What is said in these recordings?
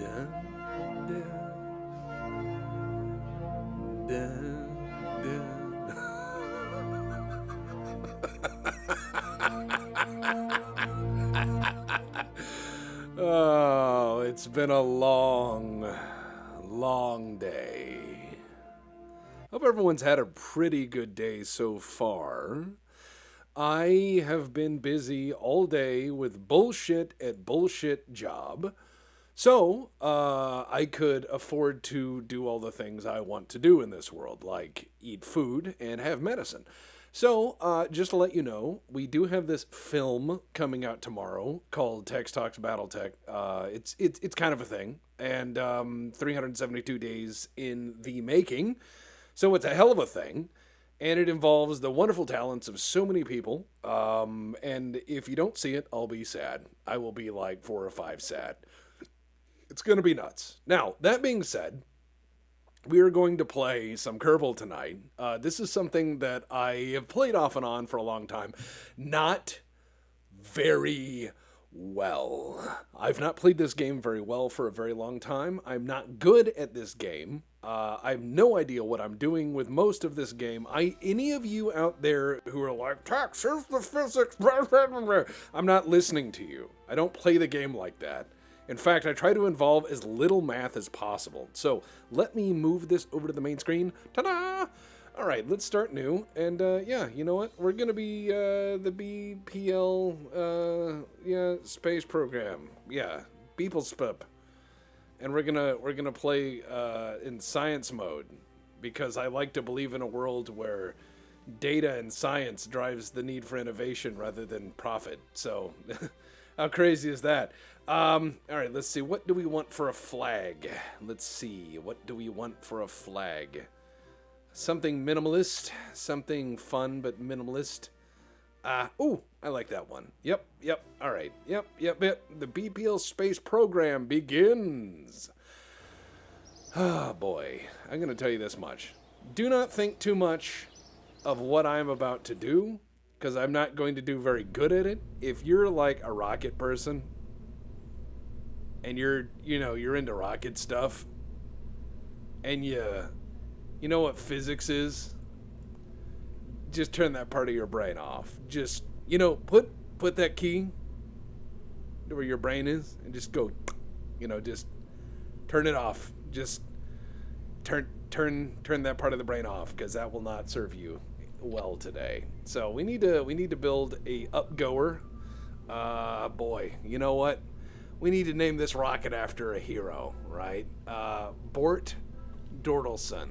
Dun, dun, dun, dun. Oh, it's been a long, long day. Hope everyone's had a pretty good day so far. I have been busy all day with bullshit at bullshit job. So, I could afford to do all the things I want to do in this world, like eat food and have medicine. So, just to let you know, we do have this film coming out tomorrow called Tex Talks BattleTech. It's kind of a thing, and 372 days in the making. So it's a hell of a thing, and it involves the wonderful talents of so many people. And if you don't see it, I'll be sad. I will be like 4 or 5 sad. It's going to be nuts. Now, that being said, we are going to play some Kerbal tonight. This is something that I have played off and on for a long time. Not very well. I've not played this game very well for a very long time. I'm not good at this game. I have no idea what I'm doing with most of this game. Any of you out there who are like, Tex, here's the physics, I'm not listening to you. I don't play the game like that. In fact, I try to involve as little math as possible. So let me move this over to the main screen. Ta-da! All right, let's start new. And yeah, you know what? We're gonna be the BPL space program. Yeah, Beeplespup. And we're gonna play in science mode because I like to believe in a world where data and science drives the need for innovation rather than profit. So how crazy is that? All right, let's see. What do we want for a flag? Let's see. What do we want for a flag? Something minimalist, something fun but minimalist. Ooh, I like that one. Yep. All right. Yep. The BPL space program begins. Oh boy, I'm gonna tell you this much. Do not think too much of what I'm about to do, because I'm not going to do very good at it. If you're like a rocket person, and you're into rocket stuff, and you know what physics is, just turn that part of your brain off. Just, put that key where your brain is and just go, just turn it off. Just turn that part of the brain off, because that will not serve you well today. So we need to build a upgoer. Boy, you know what? We need to name this rocket after a hero, right? Bort Dordelson,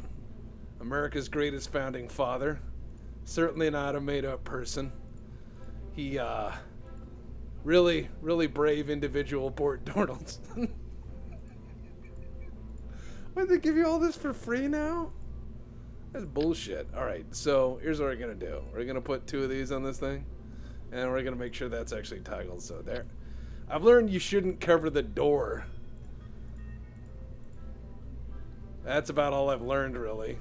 America's greatest founding father. Certainly not a made-up person. He, really, really brave individual, Bort Dordelson. What, they give you all this for free now? That's bullshit. All right, so here's what we're gonna do. We're gonna put 2 of these on this thing, and we're gonna make sure that's actually toggled. So there. I've learned you shouldn't cover the door. That's about all I've learned, really.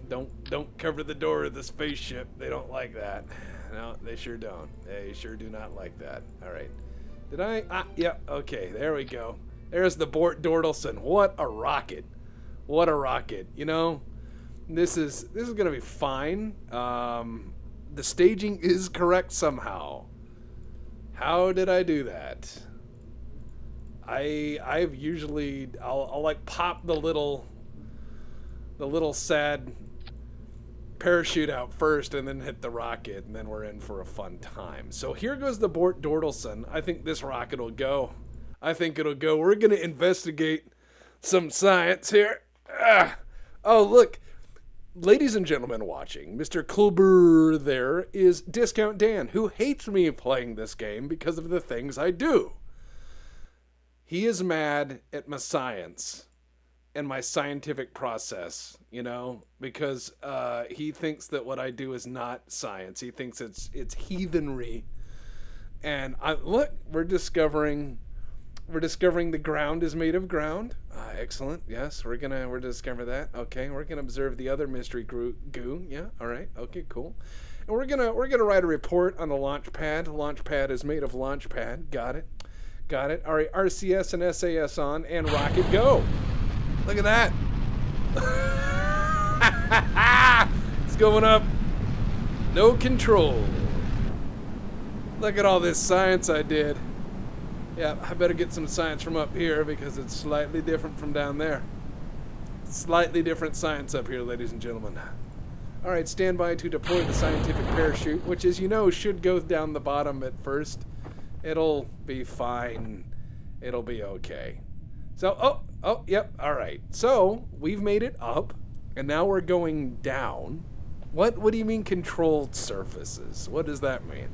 Don't cover the door of the spaceship. They don't like that. No, they sure don't. They sure do not like that. All right. Did I? Yeah. Okay. There we go. There's the Bort Dordelson. What a rocket! What a rocket! This is gonna be fine. The staging is correct somehow. How did I do that? I've usually I'll like pop the little sad parachute out first and then hit the rocket, and then we're in for a fun time. So here goes the Bort Dordelson. I think this rocket will go. I think it'll go. We're gonna investigate some science here. Oh look, ladies and gentlemen watching, Mr. Kluber there is Discount Dan, who hates me playing this game because of the things I do. He is mad at my science and my scientific process, because he thinks that what I do is not science. He thinks it's heathenry. And look, we're discovering the ground is made of ground. Excellent. Yes, we're discover that. Okay, we're gonna observe the other mystery goo. Yeah. All right. Okay. Cool. And we're gonna write a report on the launch pad. Launch pad is made of launch pad. Got it. Got it. All right, RCS and SAS on, and rocket go. Look at that. It's going up. No control. Look at all this science I did. Yeah, I better get some science from up here because it's slightly different from down there. Slightly different science up here, ladies and gentlemen. All right, stand by to deploy the scientific parachute, which, as you know, should go down the bottom at first. It'll be fine. It'll be okay. So, yep, all right. So, we've made it up, and now we're going down. What do you mean controlled surfaces? What does that mean?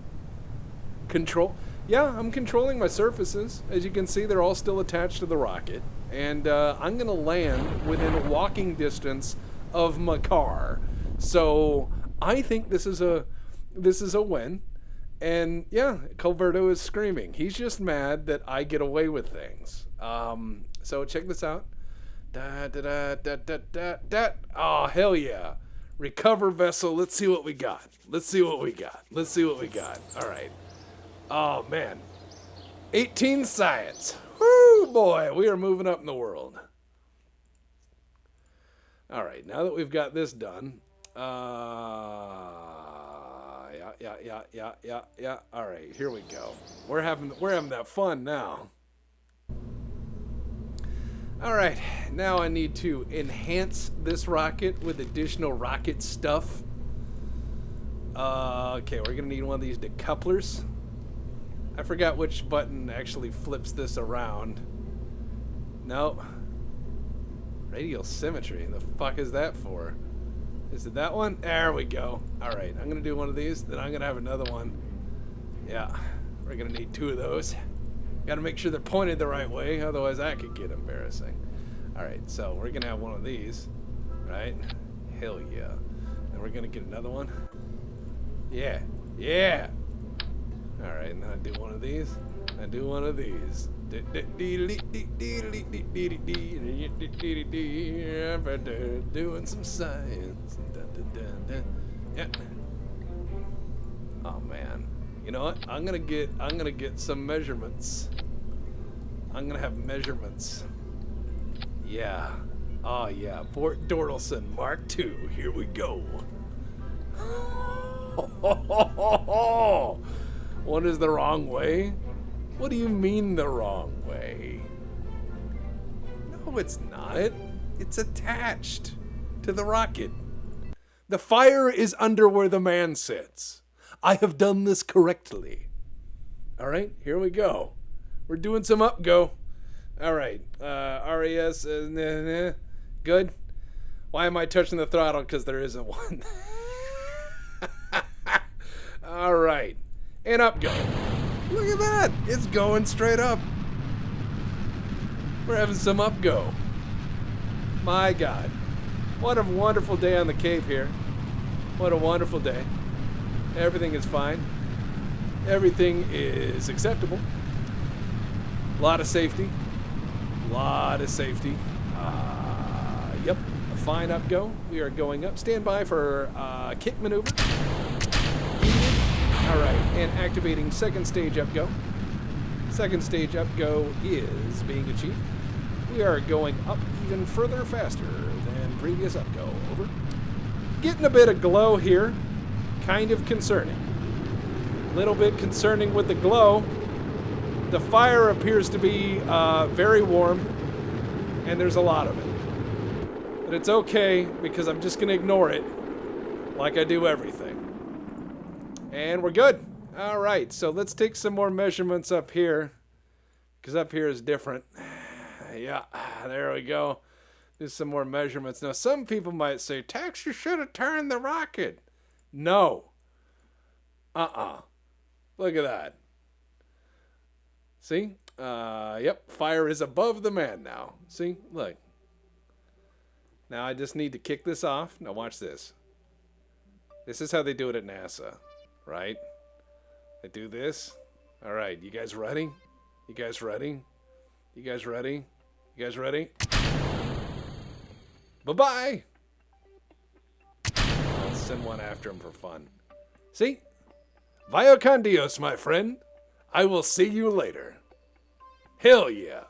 Control? Yeah, I'm controlling my surfaces. As you can see, they're all still attached to the rocket. And I'm going to land within walking distance of my car. So I think this is a win. And yeah, Culberto is screaming. He's just mad that I get away with things. So check this out. Oh, hell yeah. Recover vessel. Let's see what we got. All right. Oh, man. 18 science. Woo, boy. We are moving up in the world. All right. Now that we've got this done. Yeah. All right. Here we go. We're having that fun now. All right. Now I need to enhance this rocket with additional rocket stuff. Okay. We're going to need one of these decouplers. I forgot which button actually flips this around. No. Radial symmetry. The fuck is that for? Is it that one? There we go. Alright, I'm going to do one of these. Then I'm going to have another one. Yeah. We're going to need two of those. Got to make sure they're pointed the right way. Otherwise, that could get embarrassing. Alright, so we're going to have one of these. Right? Hell yeah. And we're going to get another one. Yeah. Yeah. Alright, and then I do one of these. Doing some science. Yeah. Oh man. You know what? I'm gonna get some measurements. I'm gonna have measurements. Yeah. Oh yeah. Fort Dortelson Mark II. Here we go. What is the wrong way? What do you mean the wrong way? No, it's not. It's attached to the rocket. The fire is under where the man sits. I have done this correctly. All right, here we go. We're doing some up-go. All right, RAS, good. Why am I touching the throttle? Because there isn't one. All right. And up go. Look at that. It's going straight up. We're having some up go. My God. What a wonderful day on the Cape here. What a wonderful day. Everything is fine. Everything is acceptable. A lot of safety. Yep. A fine up go. We are going up. Stand by for kick maneuver. Alright, and activating second stage up-go. Second stage up-go is being achieved. We are going up even further faster than previous up-go. Over. Getting a bit of glow here. Kind of concerning. A little bit concerning with the glow. The fire appears to be very warm, and there's a lot of it. But it's okay, because I'm just going to ignore it like I do everything. And we're good. All right, so let's take some more measurements up here, because up here is different. Yeah, there we go. Do some more measurements. Now, some people might say, Tex, you should have turned the rocket. No. Look at that. See? Yep, fire is above the man now. See? Look. Now I just need to kick this off. Now watch this. This is how they do it at NASA. Right? They do this. All right, you guys ready? You guys ready? You guys ready? You guys ready? Bye-bye! I'll send one after him for fun. See? Vaya con Dios, my friend. I will see you later. Hell yeah.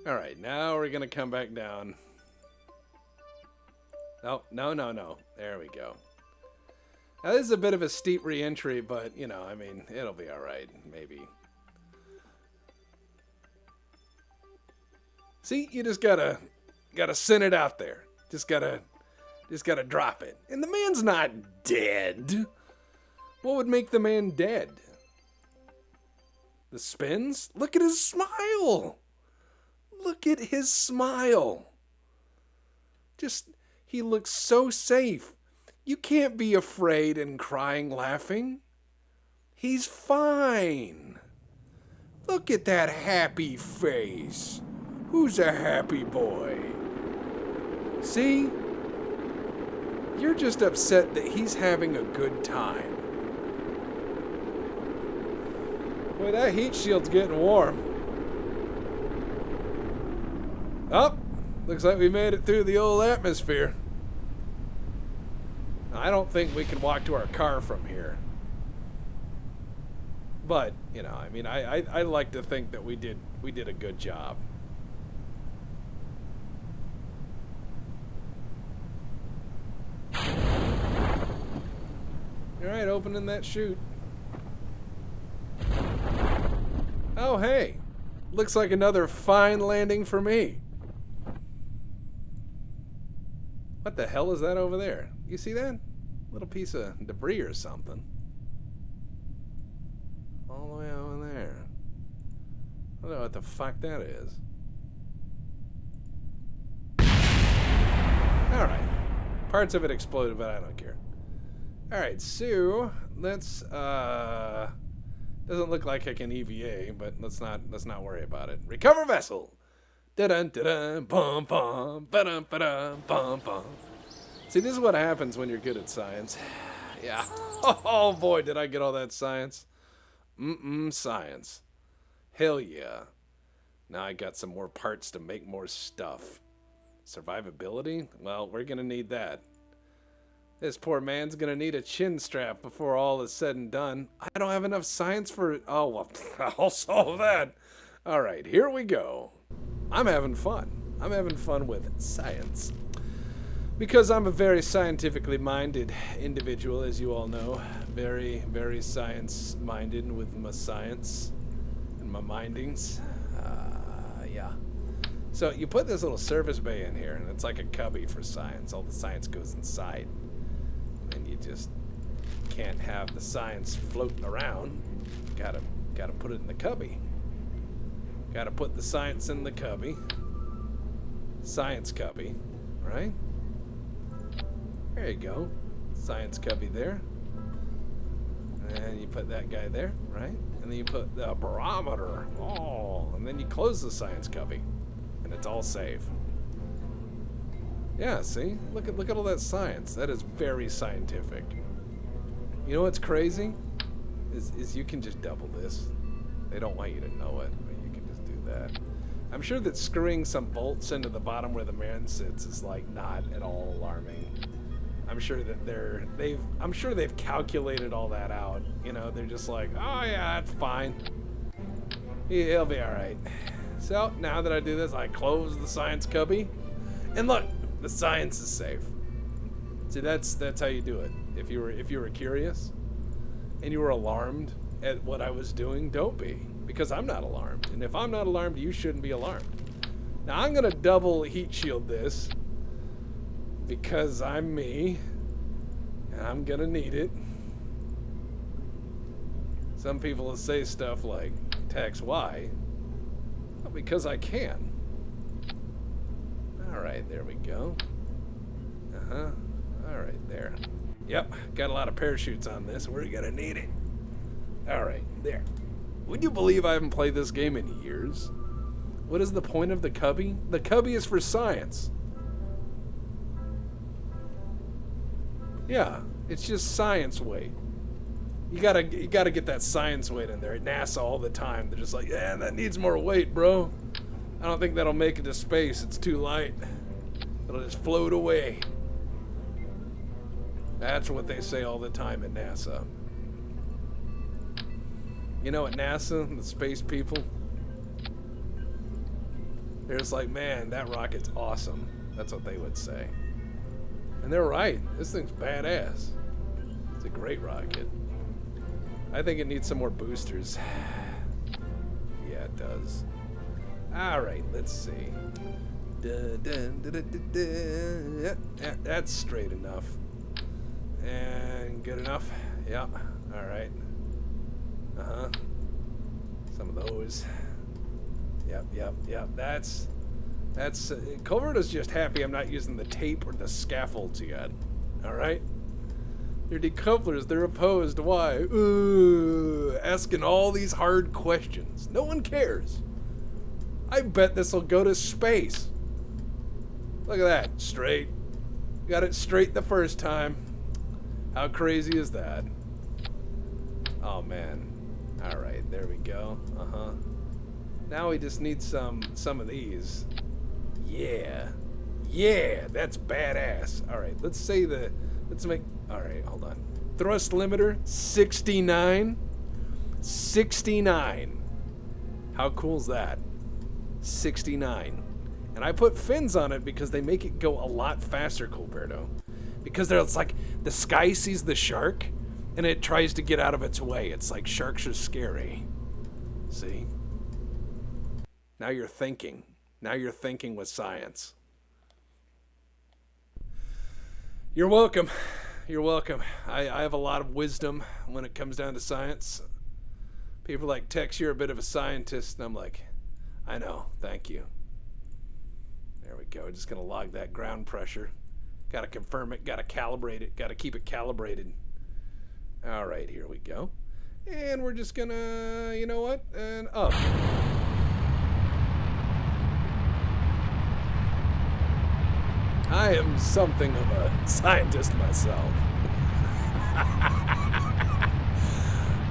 Alright, now we're gonna come back down. Oh, no. There we go. Now, this is a bit of a steep re-entry, but, you know, I mean, it'll be alright, maybe. See, you just gotta send it out there. Just gotta drop it. And the man's not dead. What would make the man dead? The spins? Look at his smile. Look at his smile. Just, he looks so safe. You can't be afraid and crying laughing. He's fine. Look at that happy face. Who's a happy boy? See? You're just upset that he's having a good time. Boy, that heat shield's getting warm. Oh, looks like we made it through the old atmosphere. I don't think we can walk to our car from here. But, you know, I mean, I like to think that we did a good job. Alright, opening that chute. Oh, hey. Looks like another fine landing for me. What the hell is that over there? You see that? Little piece of debris or something. All the way over there. I don't know what the fuck that is. Alright. Parts of it exploded, but I don't care. Alright, so let's doesn't look like I can EVA, but let's not worry about it. Recover vessel. Da-dun, da-dun, bum, bum, ba-dum, ba-dum, bum, bum. See, this is what happens when you're good at science. Yeah. Oh boy, did I get all that science. Science. Hell yeah. Now I got some more parts to make more stuff. Survivability? Well, we're gonna need that. This poor man's gonna need a chin strap before all is said and done. I don't have enough science for it. Oh, well, I'll solve that. Alright, here we go. I'm having fun. I'm having fun with science. Because I'm a very scientifically minded individual, as you all know. Very, very science-minded with my science and my mindings. Yeah. So you put this little service bay in here, and it's like a cubby for science. All the science goes inside. And you just can't have the science floating around. Gotta put it in the cubby. Gotta put the science in the cubby. Science cubby, right? There you go. Science cubby there. And you put that guy there, right? And then you put the barometer. Oh, and then you close the science cubby. And it's all safe. Yeah, see? Look at all that science. That is very scientific. You know what's crazy? Is you can just double this. They don't want you to know it, but you can just do that. I'm sure that screwing some bolts into the bottom where the man sits is like not at all alarming. I'm sure that I'm sure they've calculated all that out. You know, they're just like, oh yeah, that's fine. He'll be alright. So now that I do this, I close the science cubby. And look, the science is safe. See, that's how you do it. If you were curious and you were alarmed at what I was doing, don't be. Because I'm not alarmed. And if I'm not alarmed, you shouldn't be alarmed. Now I'm gonna double heat shield this because I'm me and I'm gonna need it. Some people will say stuff like tax Y. Well, because I can. Alright, there we go. Alright, there. Yep, got a lot of parachutes on this. We're gonna need it. Alright, there. Would you believe I haven't played this game in years? What is the point of the cubby? The cubby is for science. Yeah, it's just science weight. You gotta get that science weight in there. At NASA all the time, they're just like, yeah, that needs more weight, bro. I don't think that'll make it to space. It's too light. It'll just float away. That's what they say all the time at NASA. You know, at NASA, the space people, they're just like, man, that rocket's awesome. That's what they would say. And they're right. This thing's badass. It's a great rocket. I think it needs some more boosters. Yeah, it does. Alright, let's see. That's straight enough. And good enough. Yeah, alright. Uh-huh. Some of those. Yep. That's Culverto's just happy I'm not using the tape or the scaffolds yet. Alright? They're decouplers, they're opposed. Why? Asking all these hard questions. No one cares. I bet this will go to space. Look at that. Straight. Got it straight the first time. How crazy is that? Oh, man. Alright, there we go. Uh-huh. Now we just need some of these. Yeah. Yeah, that's badass. Alright, let's make... Alright, hold on. Thrust limiter, 69. 69. How cool is that? 69. And I put fins on it because they make it go a lot faster, Colberto. Because it's like the sky sees the shark and it tries to get out of its way. It's like sharks are scary. See? Now you're thinking. Now you're thinking with science. You're welcome. You're welcome. I have a lot of wisdom when it comes down to science. People are like, Tex, you're a bit of a scientist. And I'm like, I know. Thank you. There we go. Just going to log that ground pressure. Got to confirm it. Got to calibrate it. Got to keep it calibrated. All right, here we go. And we're just going to, you know what? And up. I am something of a scientist myself.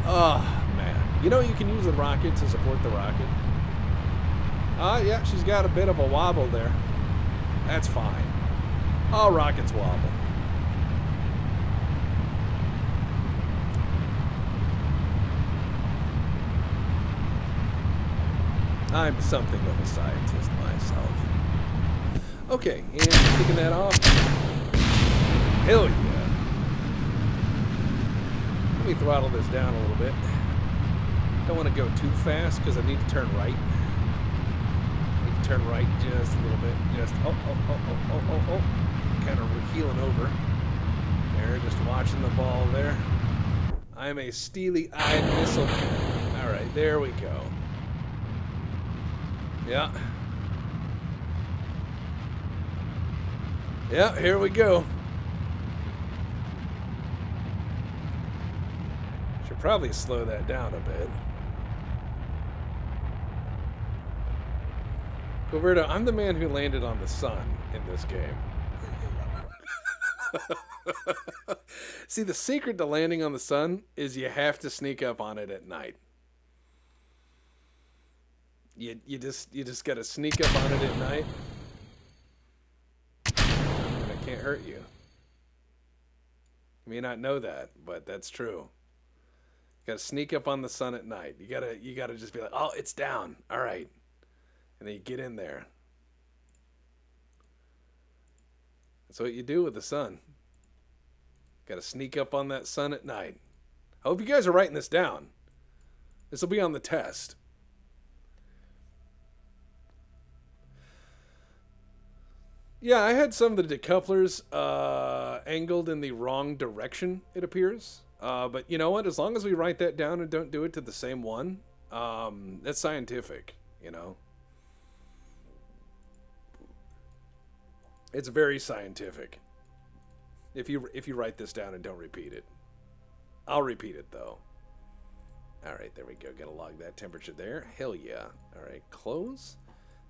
Oh, man. You know you can use the rocket to support the rocket? Yeah, she's got a bit of a wobble there. That's fine. All rockets wobble. I'm something of a scientist myself. Okay, and kicking that off. Hell yeah. Let me throttle this down a little bit. Don't want to go too fast because I need to turn right. Need to turn right just a little bit. Just, oh. Kind of heeling over. There, just watching the ball there. I'm a steely-eyed missile man. All right, there we go. Yeah. Yeah, here we go. Should probably slow that down a bit. Gilberto, I'm the man who landed on the sun in this game. See, the secret to landing on the sun is you have to sneak up on it at night. You just gotta sneak up on it at night. And it can't hurt you. You may not know that, but that's true. You gotta sneak up on the sun at night. You gotta just be like, oh, it's down. All right. And then you get in there. That's what you do with the sun. Gotta sneak up on that sun at night. I hope you guys are writing this down. This will be on the test. Yeah, I had some of the decouplers angled in the wrong direction, it appears. But you know what? As long as we write that down and don't do it to the same one, that's scientific, you know? It's very scientific. If you write this down and don't repeat it. I'll repeat it, though. All right, there we go. Gotta log that temperature there. Hell yeah. All right, close.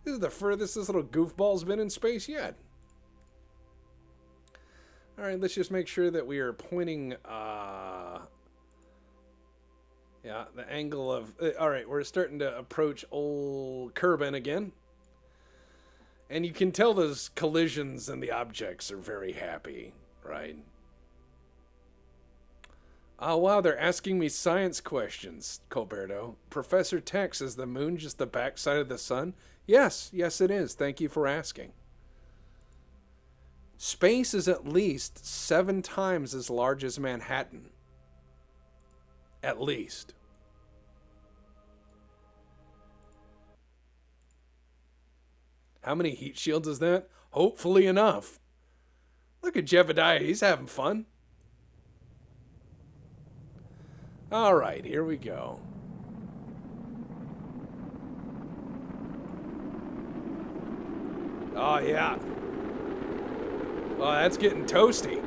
This is the furthest this little goofball's been in space yet. All right, let's just make sure that we are pointing, yeah, the angle of, all right, we're starting to approach old Kerbin again. And you can tell those collisions and the objects are very happy, right? Oh, wow, they're asking me science questions, Colberto. Professor Tex, is the moon just the backside of the sun? Yes, yes, it is. Thank you for asking. Space is at least 7 times as large as Manhattan. At least. How many heat shields is that? Hopefully enough. Look at Jebediah, he's having fun. Alright, here we go. Oh, yeah. Oh, that's getting toasty.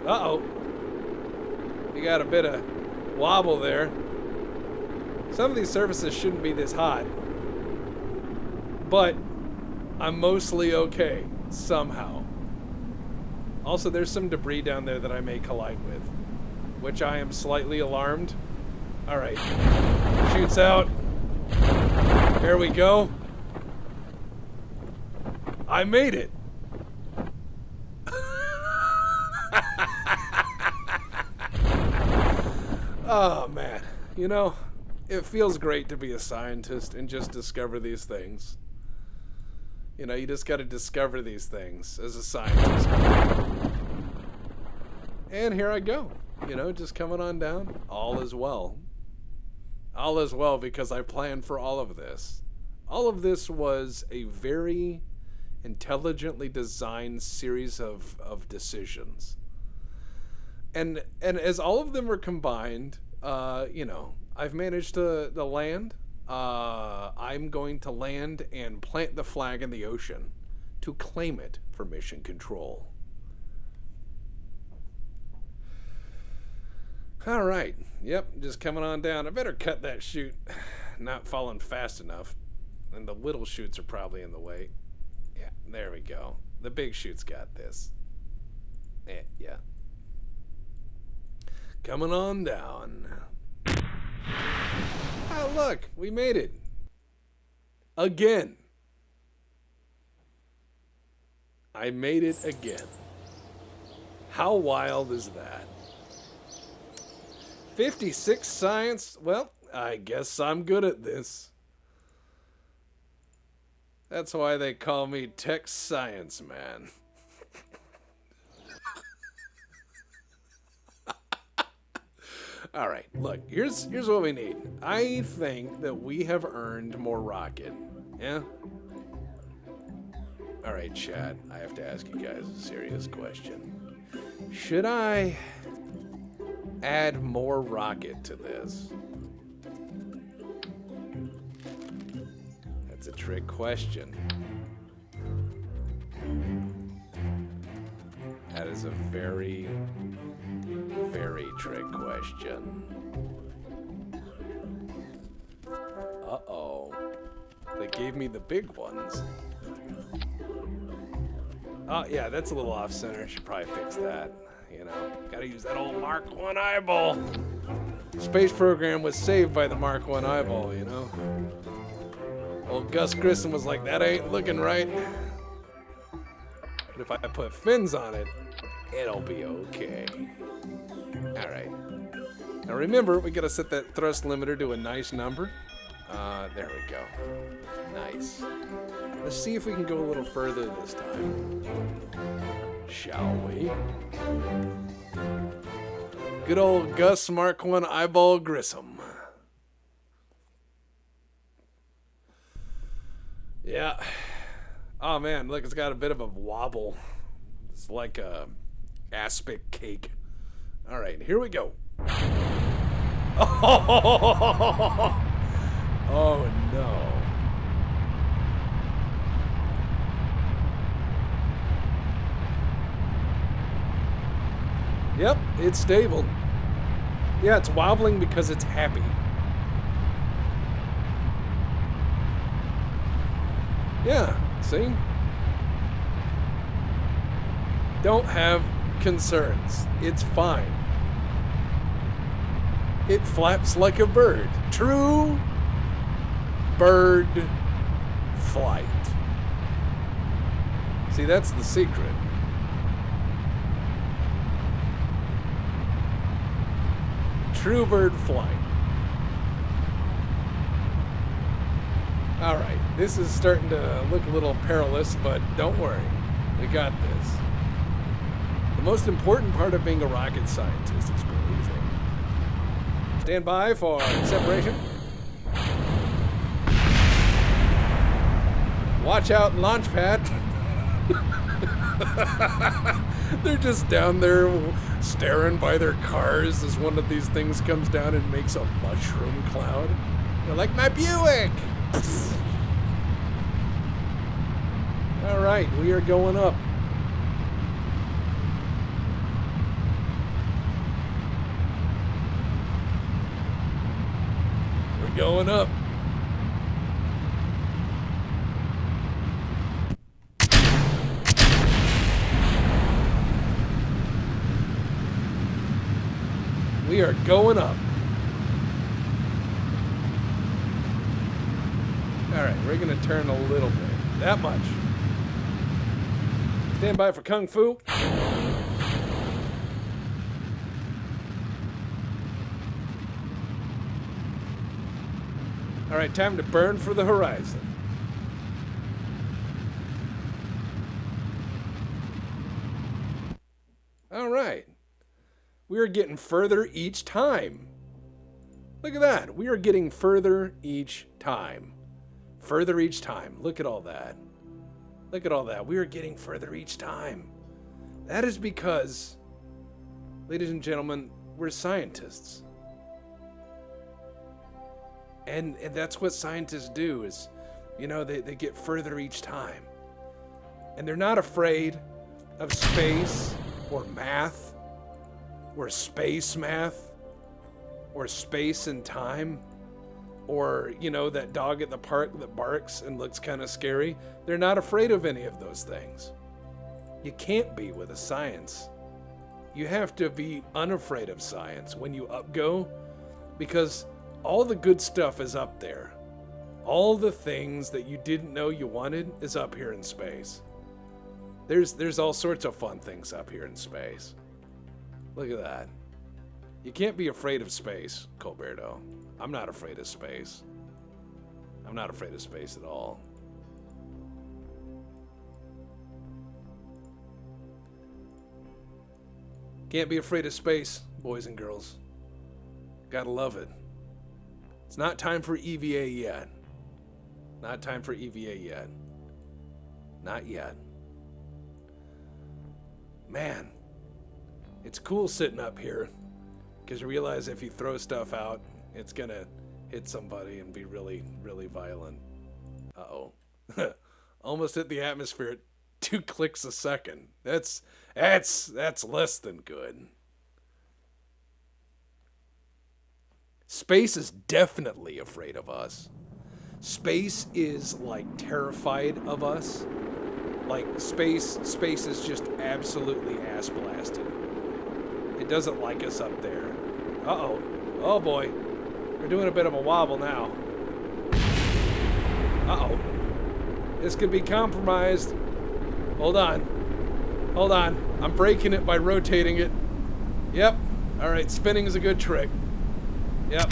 Uh-oh. You got a bit of wobble there. Some of these surfaces shouldn't be this hot. But I'm mostly okay, somehow. Also, there's some debris down there that I may collide with, which I am slightly alarmed. Alright. Shoots out. There we go. I made it. Oh, man. You know, it feels great to be a scientist and just discover these things. You know, you just got to discover these things as a scientist. And here I go. You know, just coming on down. All is well. All is well because I planned for all of this. All of this was a very intelligently designed series of decisions. And as all of them are combined, you know, I've managed to land. I'm going to land and plant the flag in the ocean to claim it for mission control. All right. Yep, just coming on down. I better cut that chute. Not falling fast enough. And the little chutes are probably in the way. Yeah, there we go. The big chute's got this. Yeah. Coming on down. Oh, look, we made it. Again. I made it again. How wild is that? 56 science? Well, I guess I'm good at this. That's why they call me Tech Science Man. All right, look, here's what we need. I think that we have earned more rocket. Yeah? All right, chat, I have to ask you guys a serious question. Should I add more rocket to this? That's a trick question. That is a very, very trick question. Uh-oh. They gave me the big ones. Oh, yeah, that's a little off-center. Should probably fix that. You know, gotta use that old Mark 1 eyeball. Space program was saved by the Mark 1 eyeball, you know. Old Gus Grissom was like, that ain't looking right. But if I put fins on it, it'll be okay. All right. Now remember, we gotta set that thrust limiter to a nice number. There we go. Nice. Let's see if we can go a little further this time. Shall we? Good old Gus Mark 1 eyeball Grissom. Yeah. Oh man, look, it's got a bit of a wobble. It's like a aspic cake. All right, here we go. Oh no. Yep, it's stable. Yeah, it's wobbling because it's happy. Yeah, see? Don't have concerns. It's fine. It flaps like a bird. True bird flight. See, that's the secret. True bird flight. All right, this is starting to look a little perilous, but don't worry. We got this. The most important part of being a rocket scientist is believing. Stand by for separation. Watch out, launch pad. They're just down there staring by their cars as one of these things comes down and makes a mushroom cloud. They're like, my Buick! All right, we are going up. We're going up. We are going up. All right, we're going to turn a little bit. That much. Stand by for Kung Fu. All right, time to burn for the horizon. All right. We are getting further each time. Look at that. We are getting further each time. Further each time. Look at all that. Look at all that. We are getting further each time. That is because, ladies and gentlemen, we're scientists. And that's what scientists do is, you know, they get further each time. And they're not afraid of space or math or space math or space and time or, you know, that dog at the park that barks and looks kind of scary. They're not afraid of any of those things. You can't be with a science. You have to be unafraid of science when you upgo, because all the good stuff is up there. All the things that you didn't know you wanted is up here in space. There's all sorts of fun things up here in space. Look at that. You can't be afraid of space, Colberto. I'm not afraid of space. I'm not afraid of space at all. Can't be afraid of space, boys and girls. Gotta love it. It's not time for EVA yet. Not time for EVA yet. Not yet. Man, it's cool sitting up here, because you realize if you throw stuff out, it's gonna hit somebody and be really, really violent. Uh-oh. Almost hit the atmosphere at 2 clicks a second. That's less than good. Space is definitely afraid of us. Space is like terrified of us. Like space is just absolutely ass blasted. It doesn't like us up there. Uh-oh. Oh boy. We're doing a bit of a wobble now. Uh-oh. This could be compromised. Hold on. Hold on. I'm breaking it by rotating it. Yep. All right, spinning is a good trick. Yep.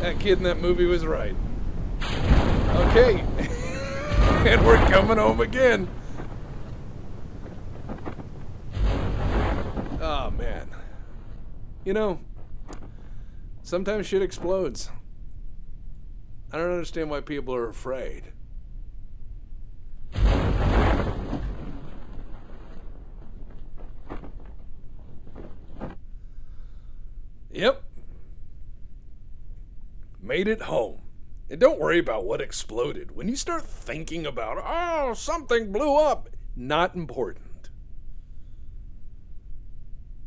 That kid in that movie was right. Okay. And we're coming home again. Oh, man. You know, sometimes shit explodes. I don't understand why people are afraid. Yep. Made it home. And don't worry about what exploded. When you start thinking about, oh, something blew up, not important.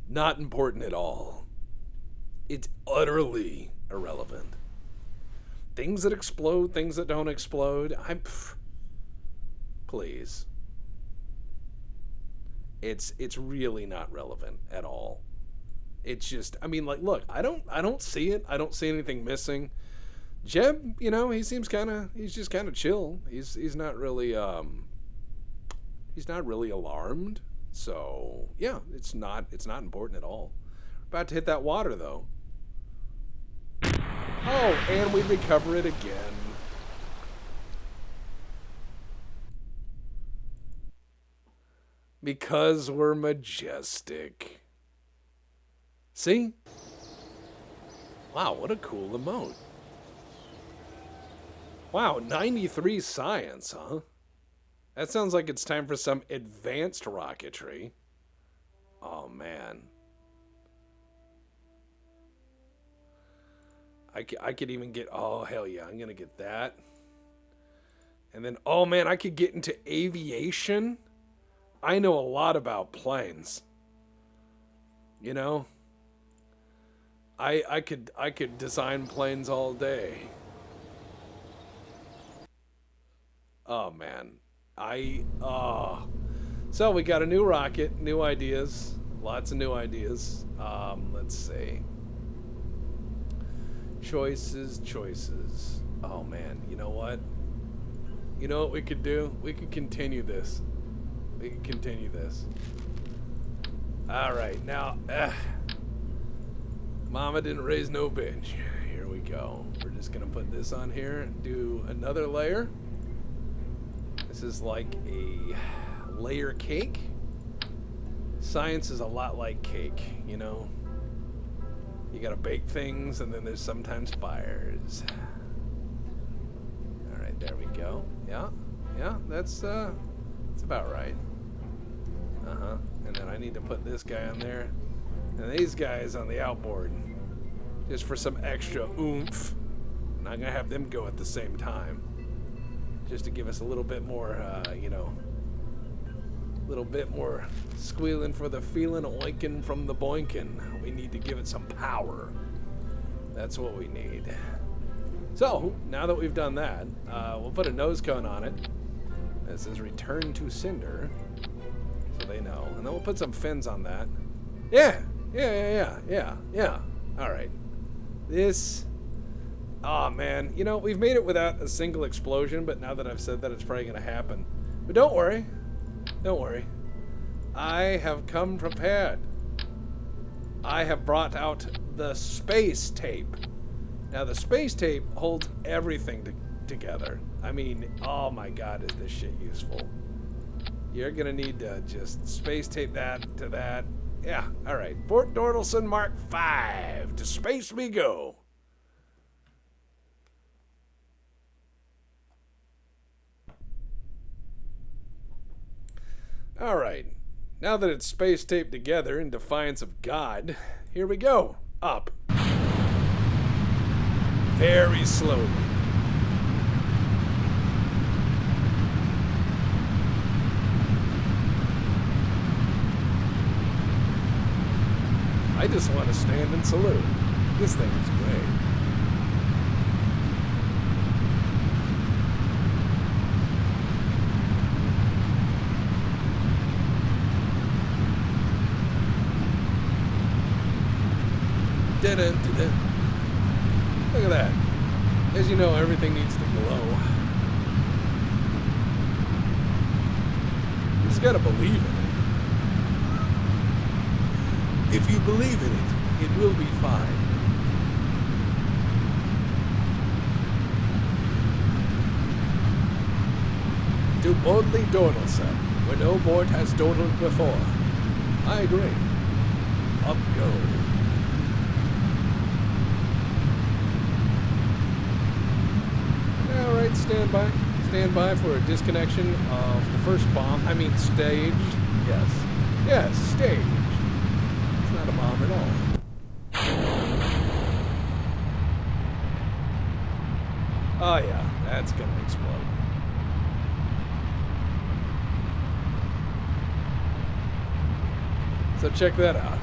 Not important at all. It's utterly irrelevant. Things that explode, things that don't explode, please. It's really not relevant at all. It's just, I mean, like, look, I don't see it. I don't see anything missing. Jeb, you know, he's just kind of chill. He's not really alarmed. So yeah, it's not important at all. About to hit that water though. Oh, and we recover it again. Because we're majestic. See? Wow, what a cool emote. Wow, 93 science, huh? That sounds like it's time for some advanced rocketry. Oh, man. I could even get... Oh, hell yeah, I'm going to get that. And then, oh, man, I could get into aviation. I know a lot about planes. You know? I could design planes all day. Oh, man. So we got a new rocket, new ideas, lots of new ideas. Let's see. Choices. Oh man, you know what? You know what we could do? We could continue this. All right, now, Mama didn't raise no bench. Here we go. We're just gonna put this on here and do another layer. This is like a layer cake. Science is a lot like cake, you know? You gotta bake things, and then there's sometimes fires. All right, there we go. Yeah, that's about right. And then I need to put this guy on there, and these guys on the outboard, just for some extra oomph. I'm not gonna have them go at the same time, just to give us a little bit more, you know, a little bit more squealing for the feeling, oinking from the boinking. We need to give it some power. That's what we need. So, now that we've done that, we'll put a nose cone on it. This is return to Cinder, so they know. And then we'll put some fins on that. Yeah. All right. This, oh man, you know, we've made it without a single explosion, but now that I've said that, it's probably gonna happen. But don't worry. I have come prepared. I have brought out the space tape. Now, the space tape holds everything together. I mean, oh my god, is this shit useful. You're gonna need to just space tape that to that. Yeah, alright. Fort Dortelson Mark V. To space we go. Alright. Now that it's space taped together in defiance of God, here we go. Up. Very slowly. I just want to stand and salute. This thing is great. Dun-dun-dun-dun. Look at that. As you know, everything needs to glow. You just gotta believe in it. If you believe in it, it will be fine. To boldly dawdle, sir, where no board has dawdled before. I agree. Up go. Alright, stand by. Stand by for a disconnection of the first bomb. I mean stage. Yes. Yes, stage. It's not a bomb at all. Oh yeah, that's gonna explode. So check that out.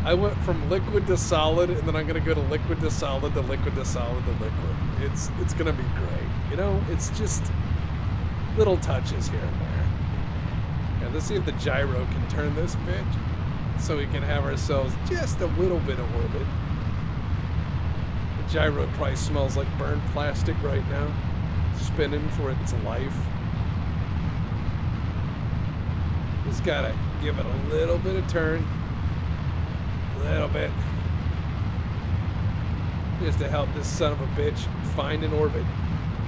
I went from liquid to solid, and then I'm gonna go to liquid to solid to liquid to solid to liquid. It's gonna be great. You know, it's just little touches here and there. And let's see if the gyro can turn this bitch, so we can have ourselves just a little bit of orbit. The gyro probably smells like burned plastic right now, spinning for its life. Just gotta give it a little bit of turn. Little bit. just to help this son of a bitch find an orbit.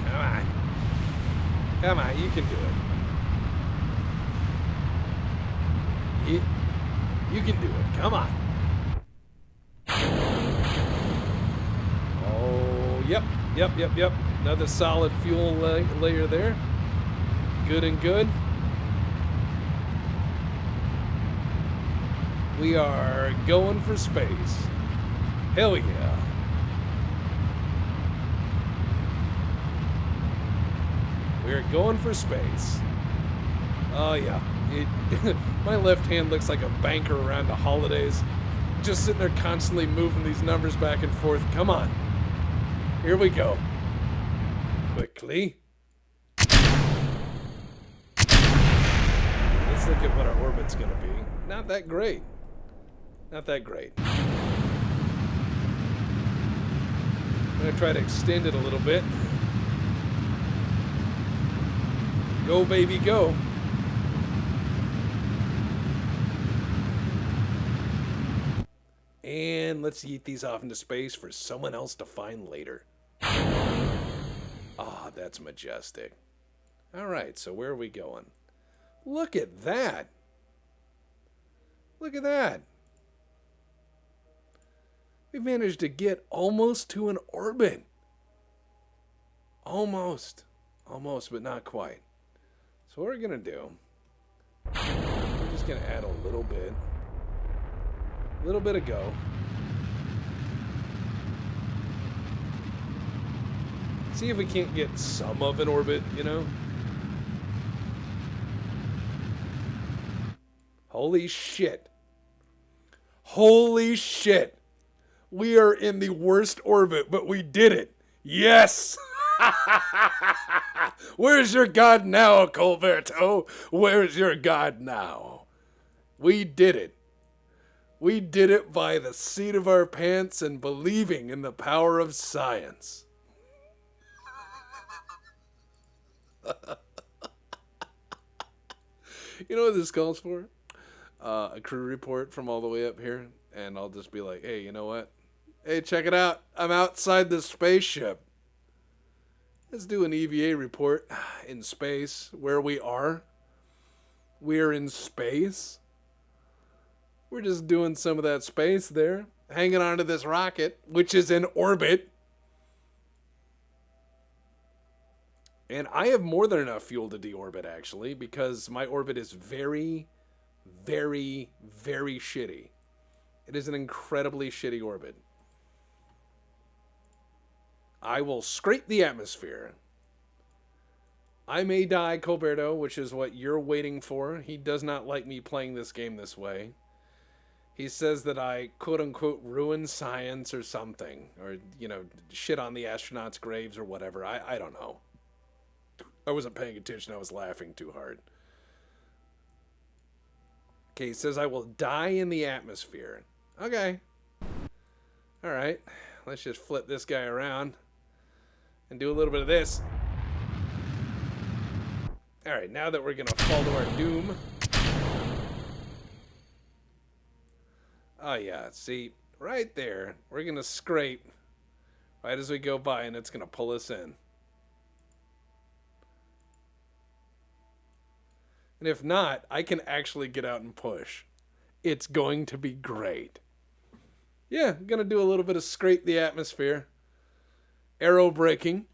Come on. Come on, you can do it. You can do it. Come on. Oh, yep. Another solid fuel layer there. Good and good. We are going for space. Hell yeah. We're going for space. Oh yeah. My left hand looks like a banker around the holidays. Just sitting there constantly moving these numbers back and forth. Come on. Here we go. Quickly. Let's look at what our orbit's going to be. Not that great. Not that great. I'm going to try to extend it a little bit. Go, baby, go. And let's yeet these off into space for someone else to find later. Ah, that's majestic. All right, so where are we going? Look at that. Look at that. We've managed to get almost to an orbit. Almost. Almost, but not quite. So what we're going to do, we're just going to add a little bit of go. See if we can't get some of an orbit, you know? Holy shit. Holy shit. We are in the worst orbit, but we did it. Yes! Where's your God now, Colberto? Where's your God now? We did it. We did it by the seat of our pants and believing in the power of science. You know what this calls for? A crew report from all the way up here, and I'll just be like, hey, you know what? Hey, check it out. I'm outside the spaceship. Let's do an EVA report in space, where we are. We're in space. We're just doing some of that space there, hanging onto this rocket, which is in orbit. And I have more than enough fuel to deorbit, actually, because my orbit is very, very, very shitty. It is an incredibly shitty orbit. I will scrape the atmosphere. I may die, Colberto, which is what you're waiting for. He does not like me playing this game this way. He says that I, quote-unquote, ruin science or something. Or, you know, shit on the astronauts' graves or whatever. I don't know. I wasn't paying attention. I was laughing too hard. Okay, he says I will die in the atmosphere. Okay. Alright. Let's just flip this guy around. And do a little bit of this. Alright, now that we're going to fall to our doom. Oh yeah, see, right there, we're going to scrape right as we go by, and it's going to pull us in. And if not, I can actually get out and push. It's going to be great. Yeah, I'm going to do a little bit of scrape the atmosphere. Aero braking.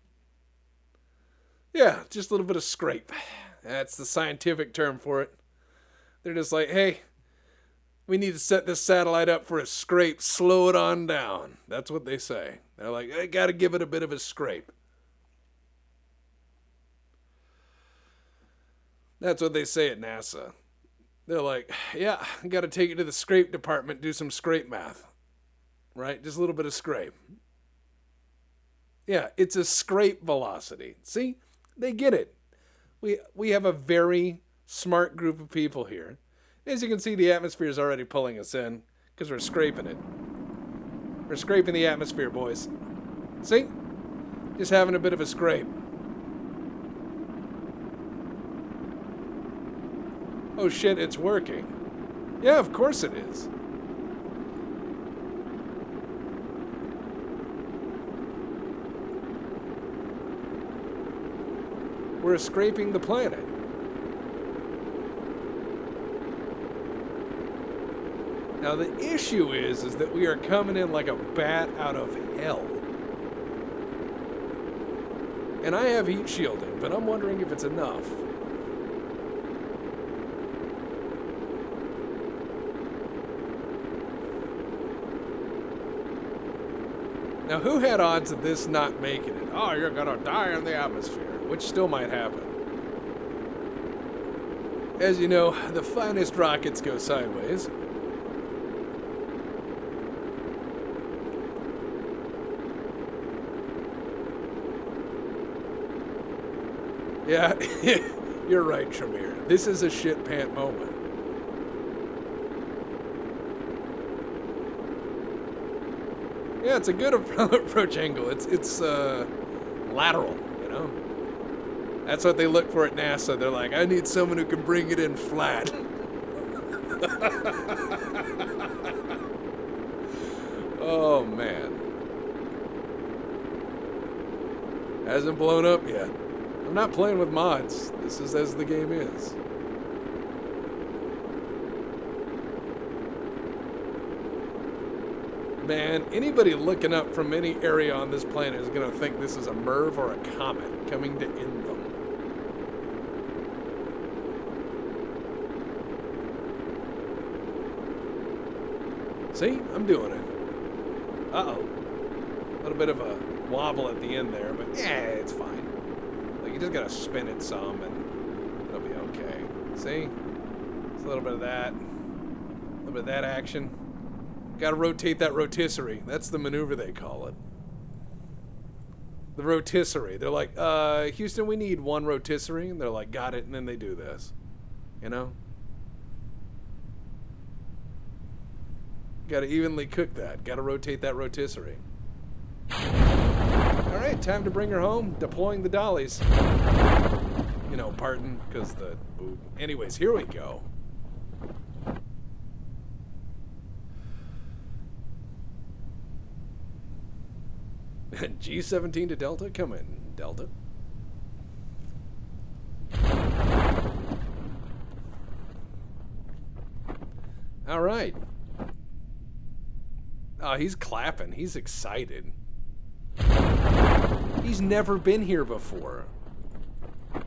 Yeah, just a little bit of scrape. That's the scientific term for it. They're just like, hey, we need to set this satellite up for a scrape. Slow it on down. That's what they say. They're like, I got to give it a bit of a scrape. That's what they say at NASA. They're like, yeah, I got to take it to the scrape department, do some scrape math. Right? Just a little bit of scrape. Yeah, it's a scrape velocity. See? They get it. We have a very smart group of people here. As you can see, the atmosphere is already pulling us in because we're scraping it. We're scraping the atmosphere, boys. See? Just having a bit of a scrape. Oh shit, it's working. Yeah, of course it is. we're scraping the planet. Now the issue is that we are coming in like a bat out of hell. And I have heat shielding, but I'm wondering if it's enough. Now, who had odds of this not making it? Oh, you're gonna die in the atmosphere, which still might happen. As you know, the finest rockets go sideways. Yeah, you're right, Tremere. This is a shit pant moment. Yeah, it's a good approach angle. It's lateral, you know? That's what they look for at NASA. They're like, I need someone who can bring it in flat. Oh, man. Hasn't blown up yet. I'm not playing with mods. This is as the game is. Man, anybody looking up from any area on this planet is going to think this is a MERV or a comet coming to end them. See? I'm doing it. Uh-oh. A little bit of a wobble at the end there, but yeah, it's fine. Like, you just got to spin it some and it'll be okay. See? It's a little bit of that. A little bit of that action. Gotta rotate that rotisserie. That's the maneuver they call it. The rotisserie. They're like, Houston, we need one rotisserie. And they're like, got it. And then they do this. You know? Gotta evenly cook that. Gotta rotate that rotisserie. Alright, time to bring her home. Deploying the dollies. You know, pardon, because the boob. Anyways, here we go. G17 to Delta, come in, Delta. All right. Oh, he's clapping. He's excited. He's never been here before.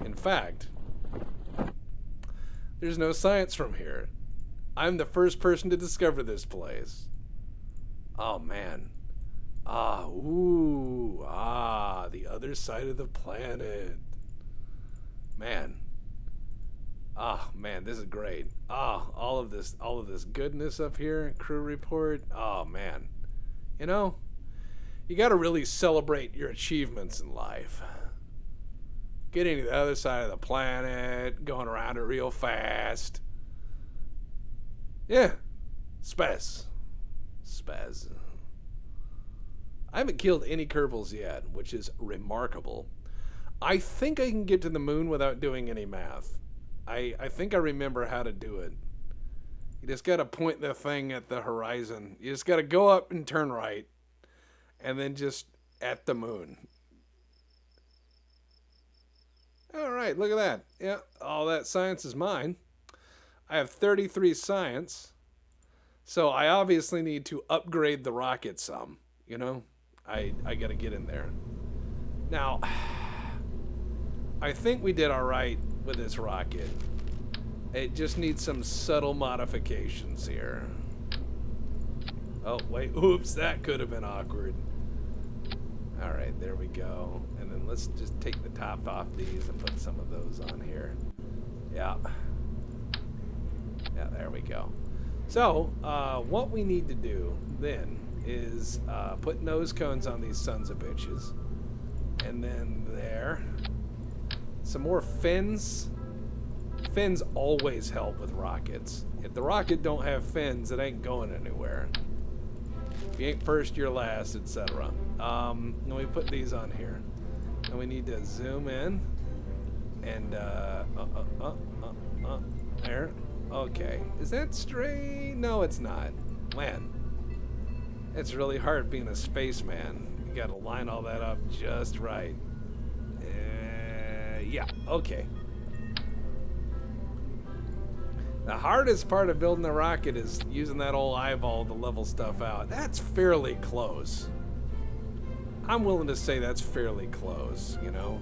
In fact, there's no science from here. I'm the first person to discover this place. Oh, man. The other side of the planet. Man. Man, this is great. All of this goodness up here, crew report. Oh, man. You know, you got to really celebrate your achievements in life. Getting to the other side of the planet, going around it real fast. Yeah. Spaz. I haven't killed any Kerbals yet, which is remarkable. I think I can get to the moon without doing any math. I think I remember how to do it. You just got to point the thing at the horizon. You just got to go up and turn right. And then just at the moon. All right, look at that. Yeah, all that science is mine. I have 33 science. So I obviously need to upgrade the rocket some, you know? I got to get in there. Now, I think we did all right with this rocket. It just needs some subtle modifications here. Oh, wait. Oops, that could have been awkward. All right, there we go. And then let's just take the top off these and put some of those on here. Yeah. Yeah, there we go. So, what we need to do then is put nose cones on these sons of bitches. And then there. Some more fins. Fins always help with rockets. If the rocket don't have fins, it ain't going anywhere. If you ain't first, you're last, etc. Then we put these on here. And we need to zoom in. And, there. Okay. Is that straight? No, it's not. Man. It's really hard being a spaceman. You gotta line all that up just right. Yeah, okay. The hardest part of building a rocket is using that old eyeball to level stuff out. That's fairly close. I'm willing to say that's fairly close, you know?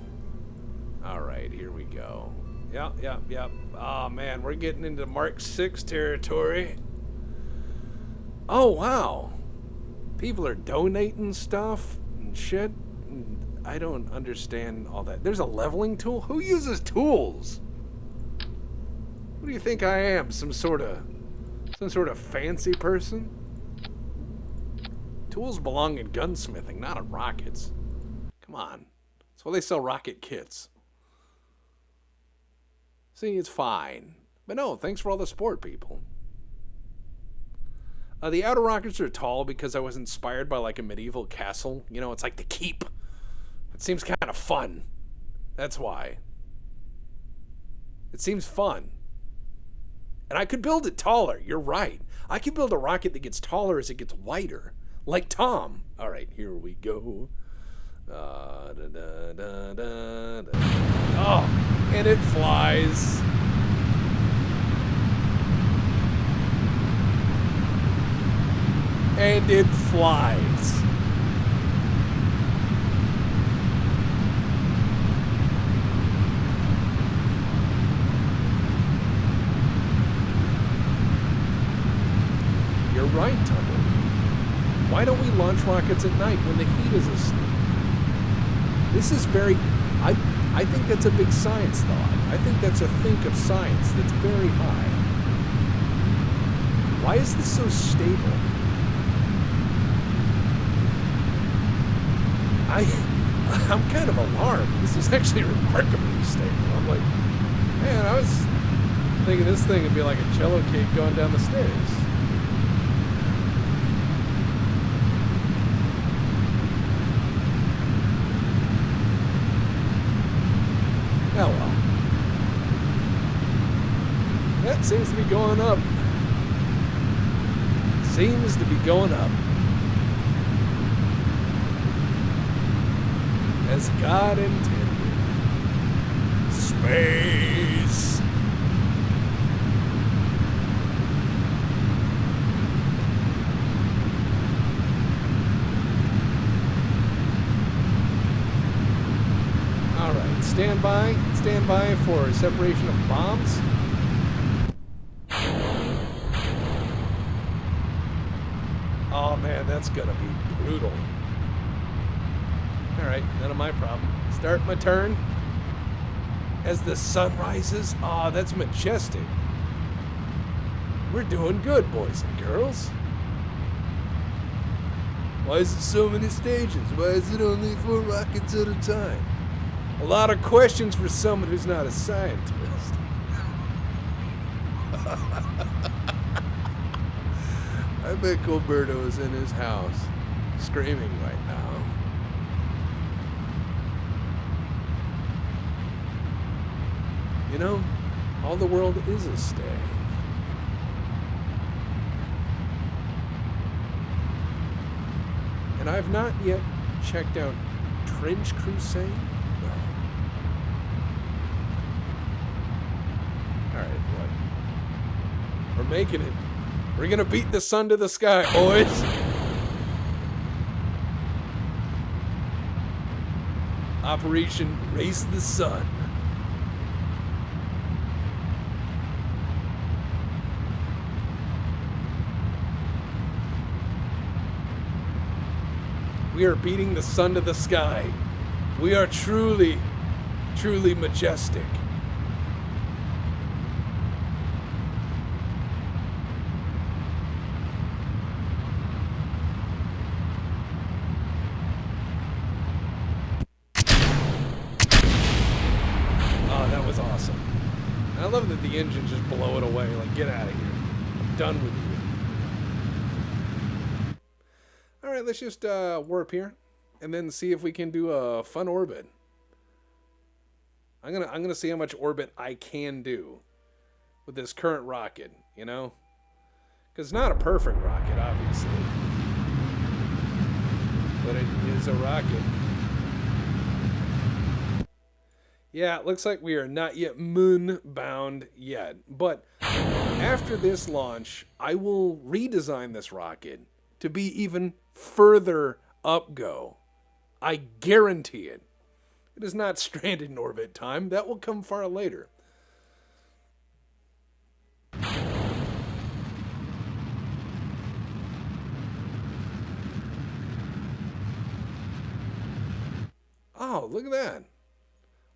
Alright, here we go. Yep. Oh man, we're getting into Mark 6 territory. Oh wow. People are donating stuff and shit. I don't understand all that. There's a leveling tool? Who uses tools? What do you think I am? Some sort of fancy person? Tools belong in gunsmithing, not in rockets. Come on. That's why they sell rocket kits. See, it's fine. But no, thanks for all the support, people. The outer rockets are tall because I was inspired by like a medieval castle. You know, it's like the keep. It seems kind of fun. That's why. It seems fun. And I could build it taller. You're right. I could build a rocket that gets taller as it gets wider. Like Tom. All right, here we go. Oh, and it flies. And it flies. You're right, Tumbleweed. Why don't we launch rockets at night when the heat is asleep? This is very... I think that's a big science thought. I think that's a think of science that's very high. Why is this so stable? I'm kind of alarmed. This is actually remarkably stable. I'm like, man, I was thinking this thing would be like a Jello cake going down the stairs. Oh well. That seems to be going up. Seems to be going up. As God intended. Space. All right, stand by for separation of bombs. Oh man, that's gonna be brutal. Alright, none of my problem. Start my turn. As the sun rises. Aw, that's majestic. We're doing good, boys and girls. Why is it so many stages? Why is it only 4 rockets at a time? A lot of questions for someone who's not a scientist. I bet Gilberto is in his house, screaming right now. You know, all the world is a stage. And I've not yet checked out Trench Crusade. No. Alright, what? We're making it. We're gonna beat the sun to the sky, boys. Operation Race the Sun. We are beating the sun to the sky. We are truly, truly majestic. Oh, that was awesome. I love that the engine just blow it away. Like, get out of here. I'm done with you. Alright, let's just warp here and then see if we can do a fun orbit. I'm gonna see how much orbit I can do with this current rocket, you know? Because it's not a perfect rocket, obviously. But it is a rocket. Yeah, it looks like we are not yet moon bound yet. But after this launch, I will redesign this rocket to be even further up go. I guarantee it. It is not stranded in orbit time. That will come far later. Oh, look at that.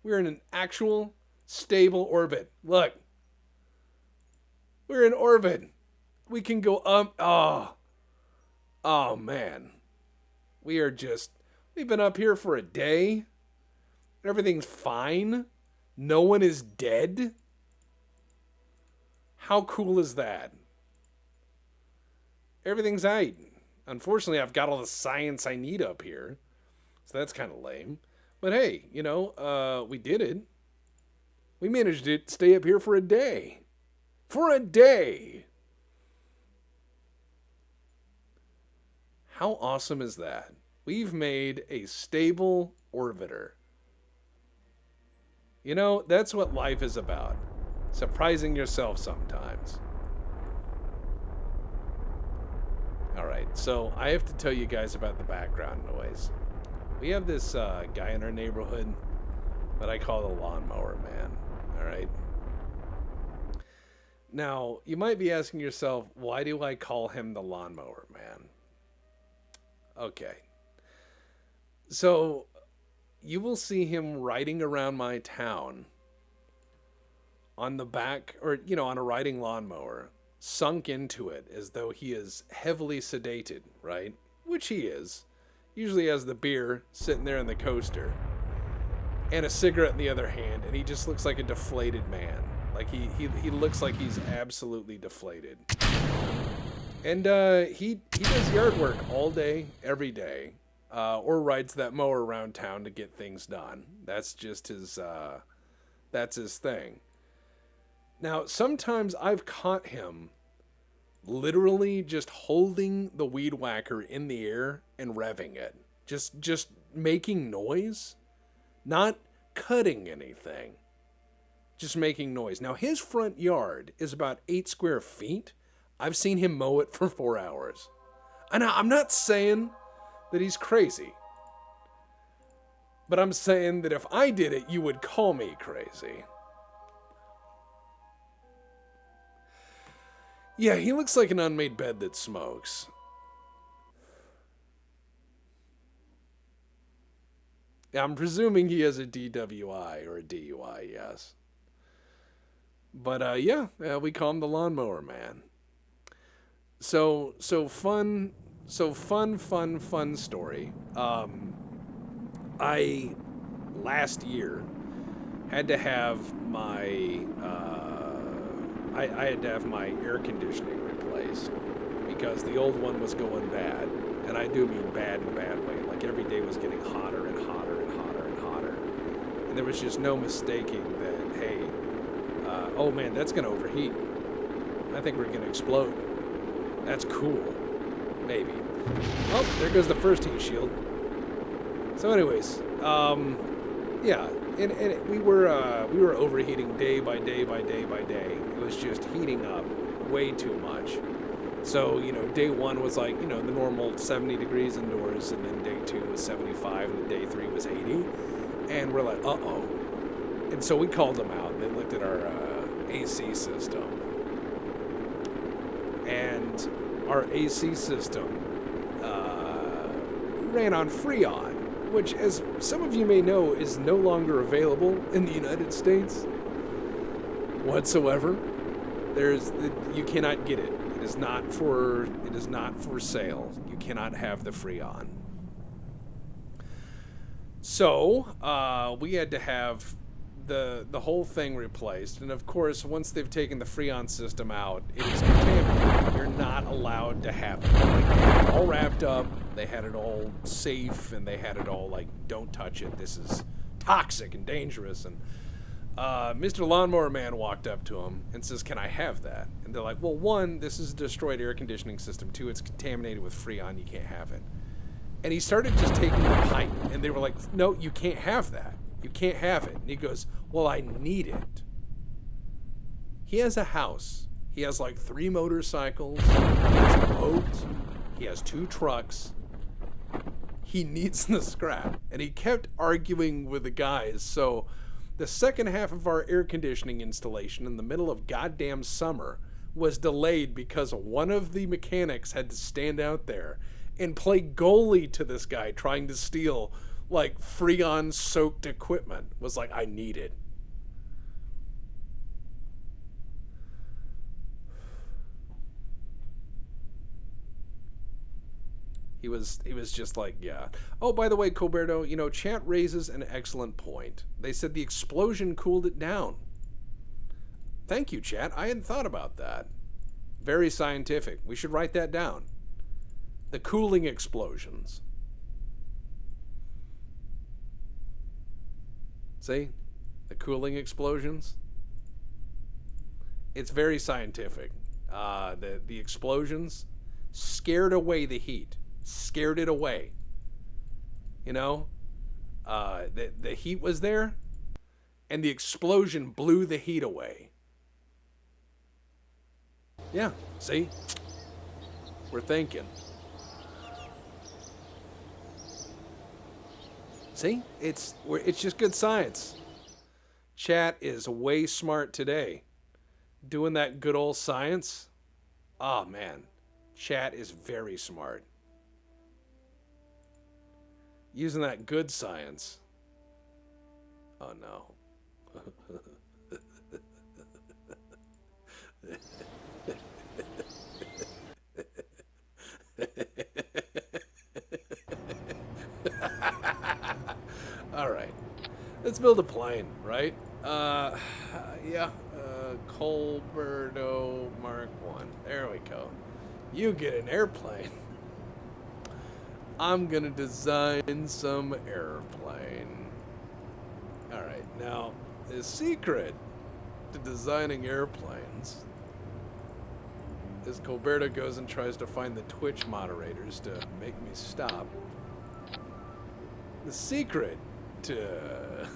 We're in an actual stable orbit. Look. We're in orbit. We can go up. Oh. Oh, man. We've been up here for a day. Everything's fine. No one is dead. How cool is that? Everything's out. Unfortunately, I've got all the science I need up here. So that's kind of lame. But hey, we did it. We managed to stay up here for a day. For a day! How awesome is that? We've made a stable orbiter. That's what life is about. Surprising yourself sometimes. Alright, so I have to tell you guys about the background noise. We have this guy in our neighborhood that I call the Lawnmower Man. Alright? Now, you might be asking yourself, why do I call him the Lawnmower Man? Okay. So, you will see him riding around my town on the back, or, on a riding lawnmower, sunk into it as though he is heavily sedated, right? Which he is. Usually has the beer sitting there in the coaster and a cigarette in the other hand, and he just looks like a deflated man. Like, he looks like he's absolutely deflated. And he does yard work all day, every day, or rides that mower around town to get things done. That's just that's his thing. Now, sometimes I've caught him literally just holding the weed whacker in the air and revving it. Just making noise, not cutting anything. Just making noise. Now, his front yard is about 8 square feet. I've seen him mow it for 4 hours. And I'm not saying that he's crazy. But I'm saying that if I did it, you would call me crazy. Yeah, he looks like an unmade bed that smokes. Yeah, I'm presuming he has a DWI or a DUI, yes. But yeah, we call him the Lawnmower Man. So fun story. I last year had to have my I had to have my air conditioning replaced because the old one was going bad, and I do mean bad in a bad way. Like every day was getting hotter and hotter and hotter and hotter, and there was just no mistaking that hey, oh man, that's gonna overheat. I think we're gonna explode. That's cool. Maybe. Oh, there goes the first heat shield. So anyways, yeah, and we were overheating day by day by day by day. It was just heating up way too much. So, day one was like, the normal 70 degrees indoors, and then day 2 was 75, and then day 3 was 80. And we're like, uh-oh. And so we called them out, and they looked at our AC system. And our AC system ran on Freon, which, as some of you may know, is no longer available in the United States whatsoever. You cannot get it. It is not for sale. You cannot have the Freon. So we had to have the whole thing replaced, and of course, once they've taken the Freon system out, it is contaminated. You're not allowed to have it. Like, they had it all wrapped up, they had it all safe, and they had it all like, don't touch it. This is toxic and dangerous. And Mr. Lawnmower Man walked up to him and says, "Can I have that?" And they're like, "Well, 1, this is a destroyed air conditioning system. 2, it's contaminated with Freon. You can't have it." And he started just taking the pipe, and they were like, "No, you can't have that. You can't have it. And he goes, well, I need it. He has a house. He has like 3 motorcycles. He has a boat. He has 2 trucks. He needs the scrap. And he kept arguing with the guys. So the second half of our air conditioning installation in the middle of goddamn summer was delayed because one of the mechanics had to stand out there and play goalie to this guy trying to steal like Freon soaked equipment. Was like, I need it. He was just like, yeah. Oh, by the way, Colberto, you know, chat raises an excellent point. They said the explosion cooled it down. Thank you, chat. I hadn't thought about that. Very scientific. We should write that down. The cooling explosions. See? The cooling explosions. It's very scientific. The explosions scared away the heat. Scared it away. You know? The heat was there, and the explosion blew the heat away. Yeah, see? We're thinking. See? It's just good science. Chat is way smart today. Doing that good old science. Oh, man. Chat is very smart. Using that good science. Oh, no. All right. Let's build a plane, right? Yeah. Colberto Mark 1. There we go. You get an airplane. I'm gonna design some airplane. All right. Now, the secret to designing airplanes is Colberto goes and tries to find the Twitch moderators to make me stop. The secret to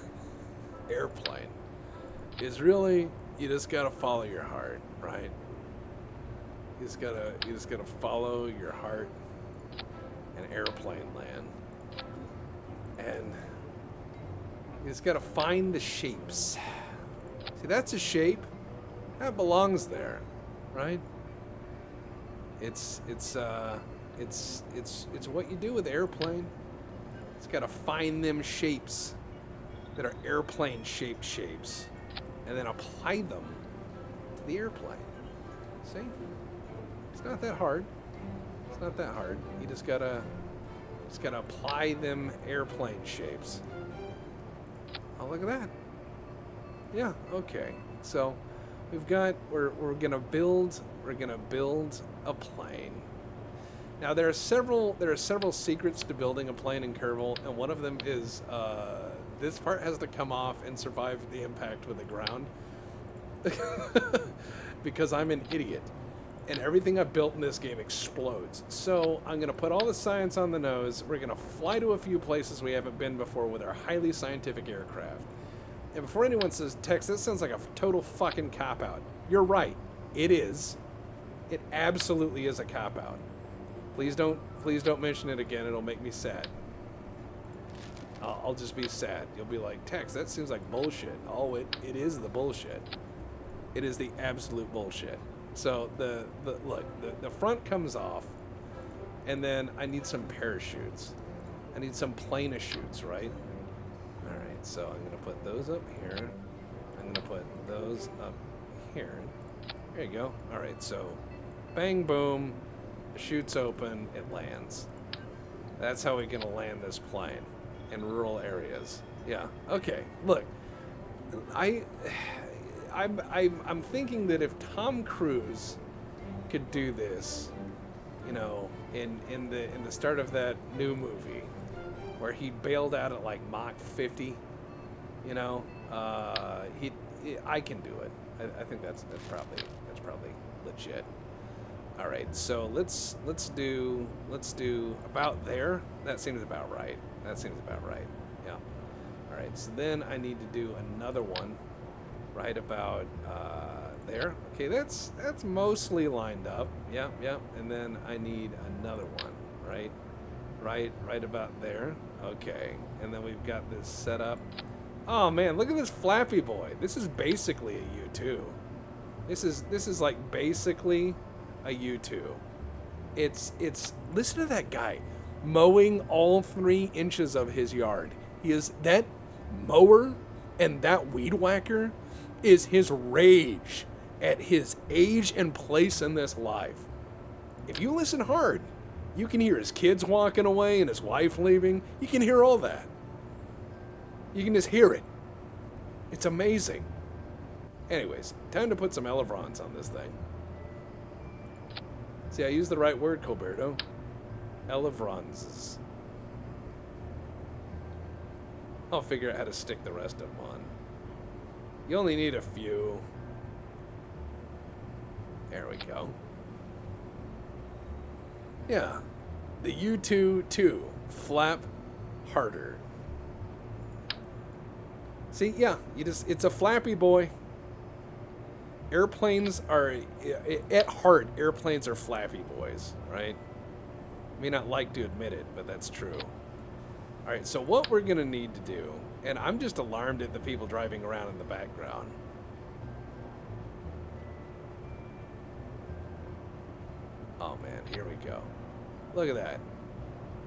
airplane is really, you just gotta follow your heart, right? You just gotta follow your heart and airplane land. And you just gotta find the shapes. See, that's a shape. That belongs there, right? It's what you do with airplane. It's gotta find them shapes that are airplane shaped shapes, and then apply them to the airplane. See? It's not that hard. It's not that hard. You just gotta apply them airplane shapes. Oh, look at that. Yeah, okay. So we're gonna build a plane. Now there are several secrets to building a plane in Kerbal, and one of them is this part has to come off and survive the impact with the ground. Because I'm an idiot. And everything I've built in this game explodes. So I'm going to put all the science on the nose. We're going to fly to a few places we haven't been before with our highly scientific aircraft. And before anyone says, Tex, that sounds like a total fucking cop-out. You're right. It is. It absolutely is a cop-out. Please don't mention it again. It'll make me sad. I'll just be sad. You'll be like, Tex, that seems like bullshit. Oh, it is the bullshit. It is the absolute bullshit. So the front comes off, and then I need some parachutes. I need some plane-a-chutes, right? All right, so I'm gonna put those up here. I'm gonna put those up here. There you go. All right, so bang, boom, the chute's open, it lands. That's how we're gonna land this plane in rural areas. Yeah. Okay. Look, I'm thinking that if Tom Cruise could do this, you know, in the start of that new movie, where he bailed out at like Mach 50, you know, I can do it. I think that's probably legit. All right, so let's do about there. That seems about right. Yeah. All right, so then I need to do another one right about there. Okay, that's mostly lined up. Yep, yep. And then I need another one, right? Right about there. Okay, and then we've got this set up. Oh man, look at this Flappy Boy. This is basically a U2. This is like basically a U2. It's listen to that guy mowing all 3 inches of his yard. He is that mower and that weed whacker is his rage at his age and place in this life. If you listen hard, you can hear his kids walking away and his wife leaving. You can hear all that. You can just hear it. It's amazing. Anyways, time to put some elevrons on this thing. See, I used the right word, Colberto. Elevrons. I'll figure out how to stick the rest of them on. You only need a few. There we go. Yeah. The U2 flap harder. See, yeah, it's a Flappy Boy. Airplanes are, at heart, airplanes are Flappy Boys, right? May not like to admit it, but that's true. All right, so what we're gonna need to do, and I'm just alarmed at the people driving around in the background. Oh man, here we go. Look at that.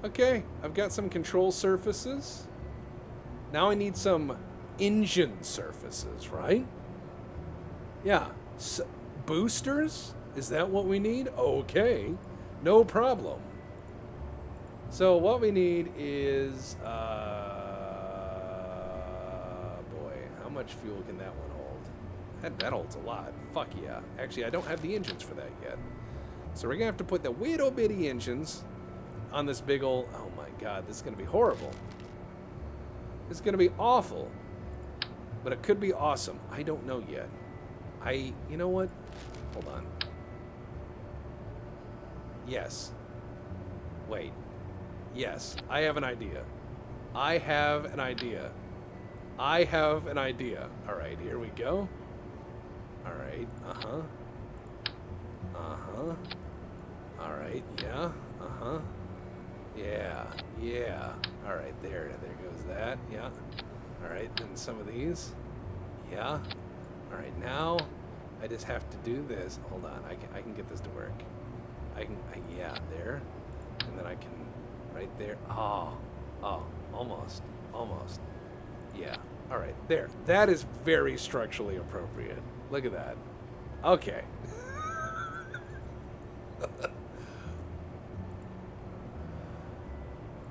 Okay, I've got some control surfaces. Now I need some engine surfaces, right? Yeah. Boosters? Is that what we need? Okay. No problem. So what we need is, boy, how much fuel can that one hold? That holds a lot. Fuck yeah. Actually, I don't have the engines for that yet. So we're gonna have to put the little bitty engines on this big old, oh my God, this is gonna be horrible. This is gonna be awful. But it could be awesome. I don't know yet. You know what? Hold on. Yes. Wait. Yes, I have an idea. I have an idea. I have an idea. All right, here we go. All right, uh-huh. Uh-huh. All right, yeah, uh-huh. Yeah, yeah. All right, there goes that, yeah. All right, then some of these. Yeah. All right, now I just have to do this. Hold on, I can get this to work. Yeah, there. And then I can, right there. Oh, almost. Yeah, all right, there. That is very structurally appropriate. Look at that. Okay.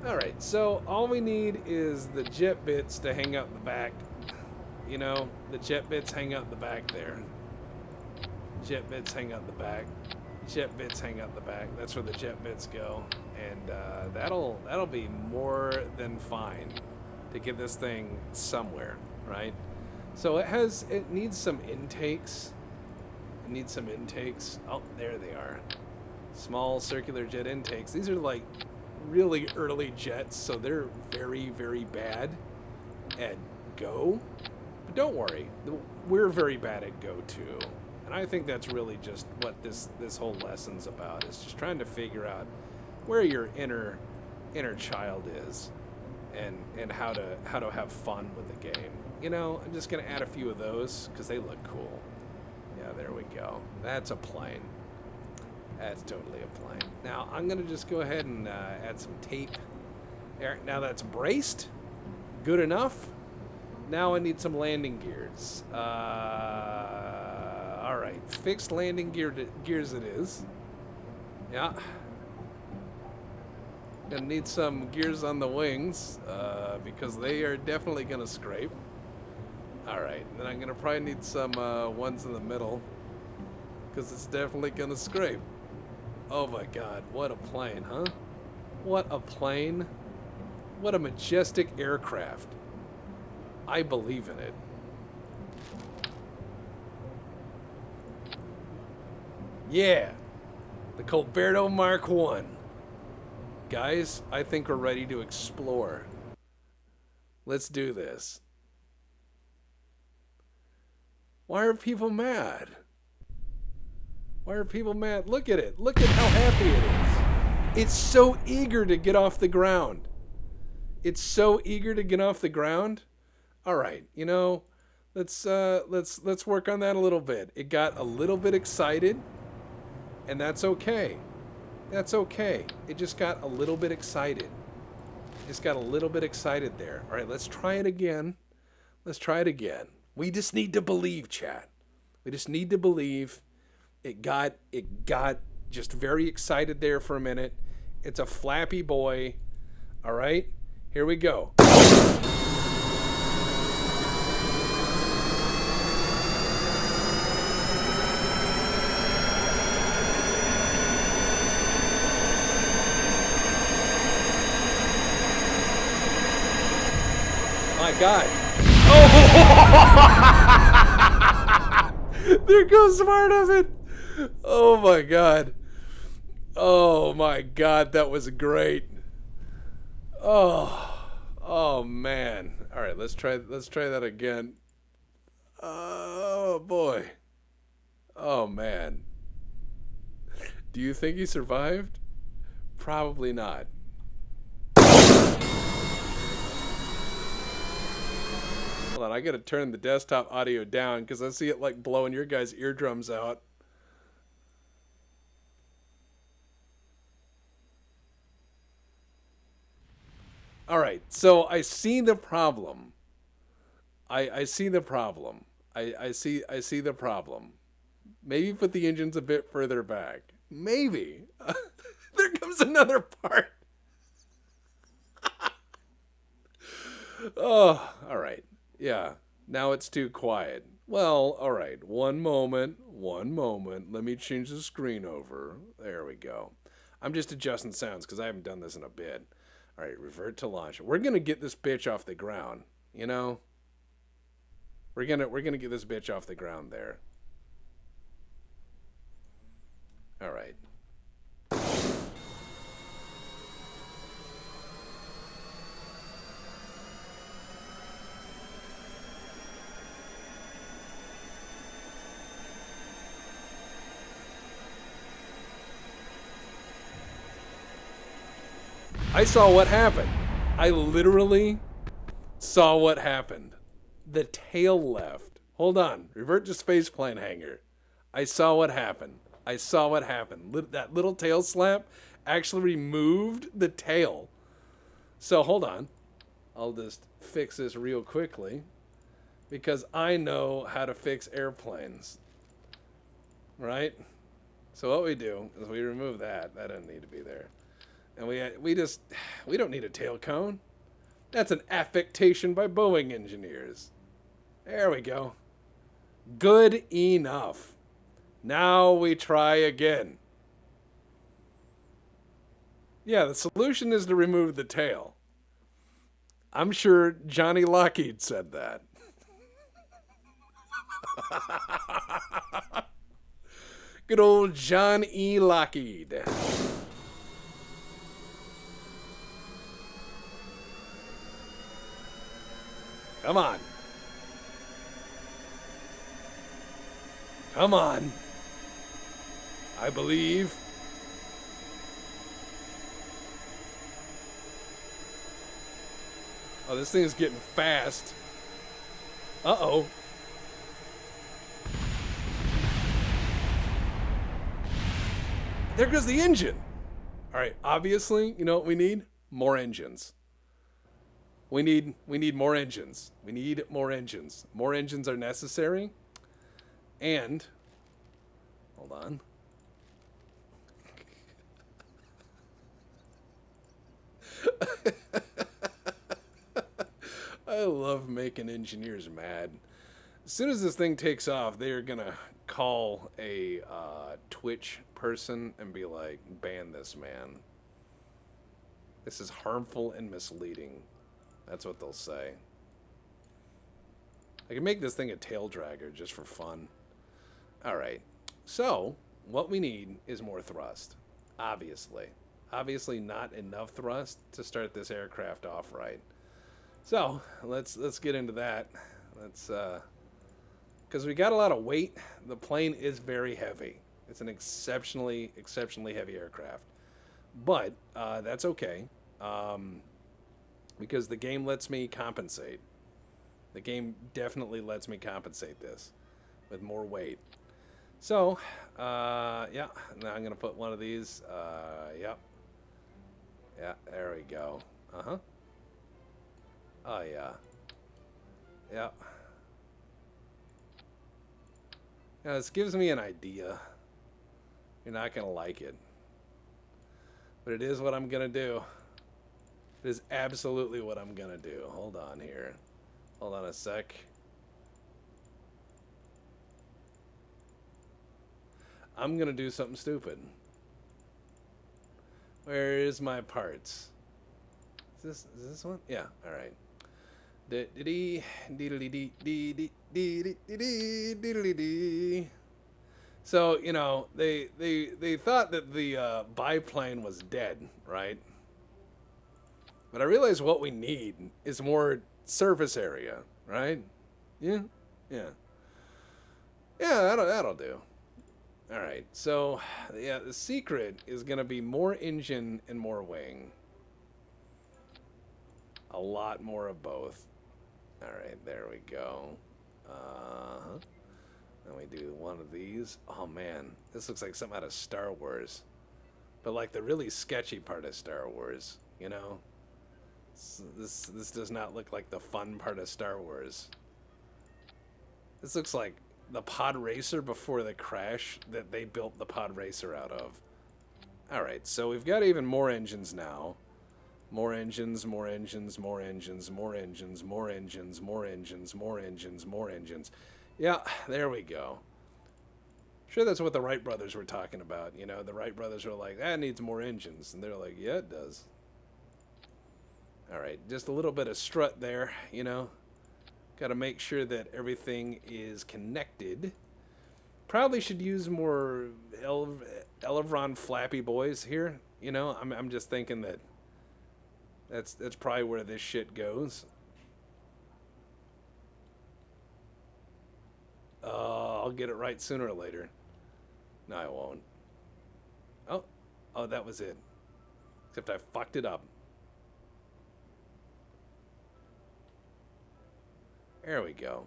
All right, so all we need is the jet bits to hang out the back. You know, the jet bits hang out the back there. Jet bits hang out the back. Jet bits hang out the back. That's where the jet bits go. And that'll be more than fine to get this thing somewhere, right? So it needs some intakes. It needs some intakes. Oh, there they are. Small circular jet intakes. These are like really early jets, so they're very, very bad at go. But don't worry, we're very bad at go too. And I think that's really just what this whole lesson's about, is just trying to figure out where your inner child is and how to have fun with the game. You know, I'm just gonna add a few of those because they look cool. Yeah, there we go. That's a plane. That's totally a plane. Now I'm gonna just go ahead and add some tape. There, now that's braced. Good enough. Now I need some landing gears. All right, fixed landing gears it is. Yeah. Gonna need some gears on the wings because they are definitely gonna scrape. All right, then I'm gonna probably need some ones in the middle because it's definitely gonna scrape. Oh my God, what a plane, huh? What a plane. What a majestic aircraft. I believe in it. Yeah, the Colberto Mark I. Guys, I think we're ready to explore. Let's do this. Why are people mad? Why are people mad? Look at it. Look at how happy it is. It's so eager to get off the ground. It's so eager to get off the ground. All right, you know, let's work on that a little bit. It got a little bit excited, and that's okay. That's okay. It just got a little bit excited. Just got a little bit excited there. All right, let's try it again. Let's try it again. We just need to believe, chat. We just need to believe. It got just very excited there for a minute. It's a Flappy Boy. All right, here we go. My God. Oh! There goes part of it. Oh my God. Oh my God, that was great. Oh man. All right, let's try that again. Oh boy. Oh man. Do you think he survived? Probably not. Hold on, I gotta turn the desktop audio down because I see it like blowing your guys' eardrums out. All right, so I see the problem. I see the problem. I see the problem. Maybe put the engines a bit further back. Maybe. There comes another part. Oh, all right. Yeah. Now it's too quiet. Well, all right. One moment. Let me change the screen over. There we go. I'm just adjusting sounds because I haven't done this in a bit. All right, revert to launch. We're gonna get this bitch off the ground. You know, we're gonna get this bitch off the ground there. All right. I saw what happened. I literally saw what happened. The tail left. Hold on. Revert to spaceplane hangar. I saw what happened. I saw what happened. That little tail slap actually removed the tail. So hold on. I'll just fix this real quickly because I know how to fix airplanes. Right? So what we do is we remove that. That doesn't need to be there. And we don't need a tail cone. That's an affectation by Boeing engineers. There we go. Good enough. Now we try again. Yeah, the solution is to remove the tail. I'm sure Johnny Lockheed said that. Good old John E. Lockheed. Come on. Come on. I believe. Oh, this thing is getting fast. Uh-oh. There goes the engine. All right, obviously, you know what we need? More engines. We need more engines. We need more engines. More engines are necessary. And hold on. I love making engineers mad. As soon as this thing takes off, they are gonna call a Twitch person and be like, ban this man. This is harmful and misleading. That's what they'll say. I can make this thing a tail dragger just for fun. Alright. So, what we need is more thrust. Obviously. Obviously not enough thrust to start this aircraft off right. So let's get into that. Let's because we got a lot of weight. The plane is very heavy. It's an exceptionally heavy aircraft, but that's okay because the game lets me compensate. The game definitely lets me compensate this with more weight. So, yeah, now I'm gonna put one of these. Yep, yeah, there we go. Uh huh. Oh yeah, yeah. Now this gives me an idea. You're not gonna like it, but it is what I'm gonna do. It is absolutely what I'm gonna do. Hold on here. Hold on a sec. I'm gonna do something stupid. Where is my parts? Is this one? Yeah. All right. So you know they thought that the biplane was dead, right? But I realize what we need is more surface area, right? Yeah, yeah, yeah. That'll do. All right. So yeah, the secret is gonna be more engine and more wing. A lot more of both. All right, there we go. Then we do one of these. Oh man, this looks like something out of Star Wars, but like the really sketchy part of Star Wars. You know, this does not look like the fun part of Star Wars. This looks like the pod racer before the crash that they built the pod racer out of. All right, so we've got even more engines now. More engines, more engines, more engines, more engines, more engines, more engines, more engines, more engines. Yeah, there we go. Sure, that's what the Wright brothers were talking about. You know, the Wright brothers were like, that needs more engines. And they're like, yeah, it does. All right, just a little bit of strut there, you know. Got to make sure that everything is connected. Probably should use more Elevron flappy boys here. You know, I'm just thinking that that's probably where this shit goes. I'll get it right sooner or later. No, I won't. Oh, that was it. Except I fucked it up. There we go.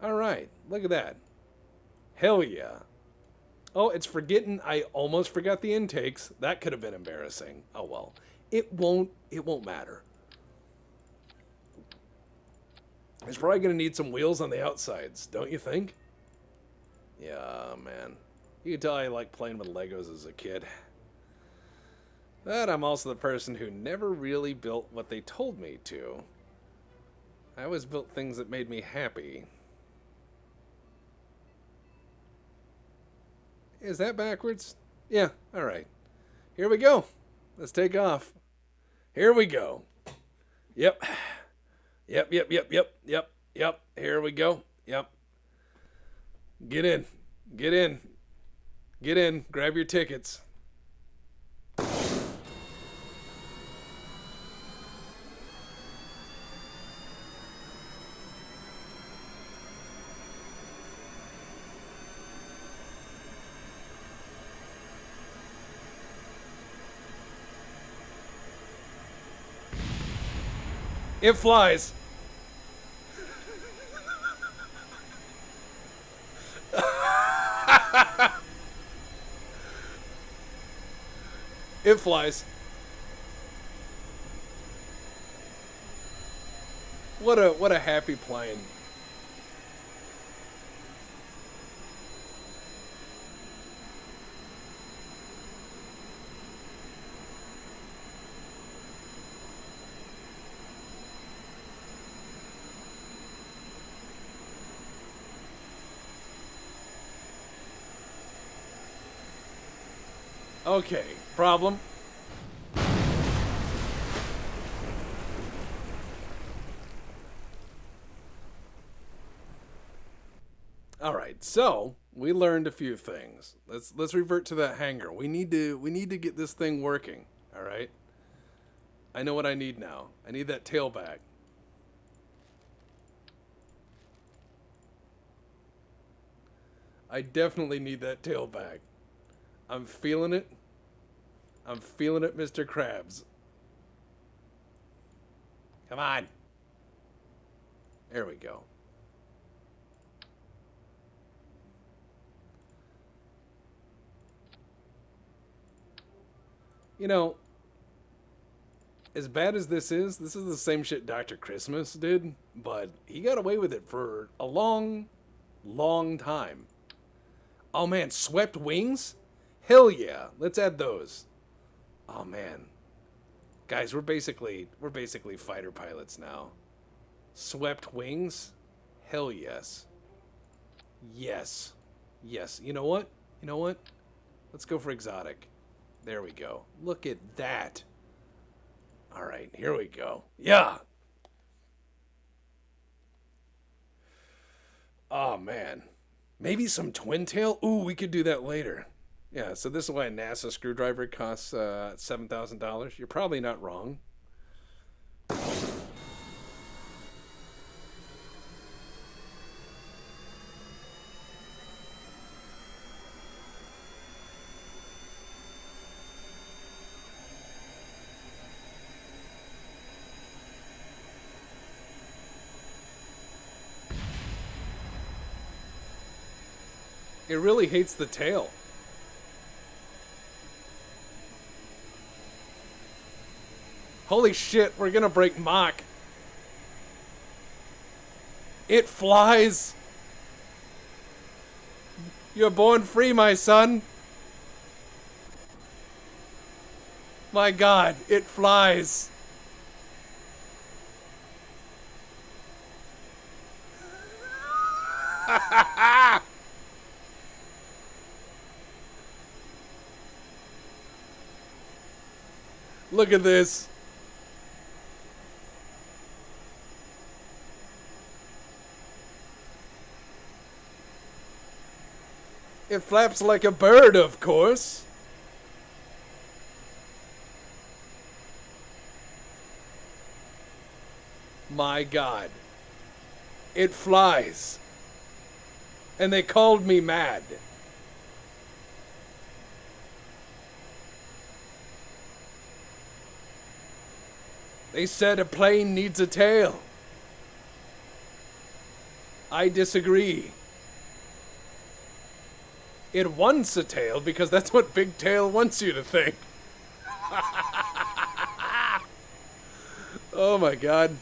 All right, look at that. Hell yeah. Oh, it's forgetting. I almost forgot the intakes. That could have been embarrassing. Oh well. It won't matter. It's probably going to need some wheels on the outsides, don't you think? Yeah, man. You can tell I like playing with Legos as a kid. But I'm also the person who never really built what they told me to. I always built things that made me happy. Is that backwards? Yeah, alright. Here we go. Let's take off. Here we go. Yep. Yep. Here we go. Yep. Get in. Get in. Get in. Grab your tickets. It flies. It flies. What a happy plane. Okay, problem. All right, so we learned a few things. Let's revert to that hangar. We need to get this thing working. All right. I know what I need now. I need that tail back. I definitely need that tail back. I'm feeling it. I'm feeling it, Mr. Krabs. Come on. There we go. You know, as bad as this is the same shit Dr. Christmas did, but he got away with it for a long, long time. Oh man, swept wings? Hell yeah. Let's add those. Oh man. Guys, we're basically fighter pilots now. Swept wings? Hell yes. Yes. Yes. You know what? You know what? Let's go for exotic. There we go. Look at that. All right, here we go. Yeah. Oh man. Maybe some twin tail? Ooh, we could do that later. Yeah, so this is why a NASA screwdriver costs $7,000. You're probably not wrong. It really hates the tail. Holy shit, we're gonna break Mach. It flies. You're born free, my son. My god, it flies. Look at this. It flaps like a bird, of course. My god. It flies. And they called me mad. They said a plane needs a tail. I disagree. It wants a tail because that's what Big Tail wants you to think. Oh my god.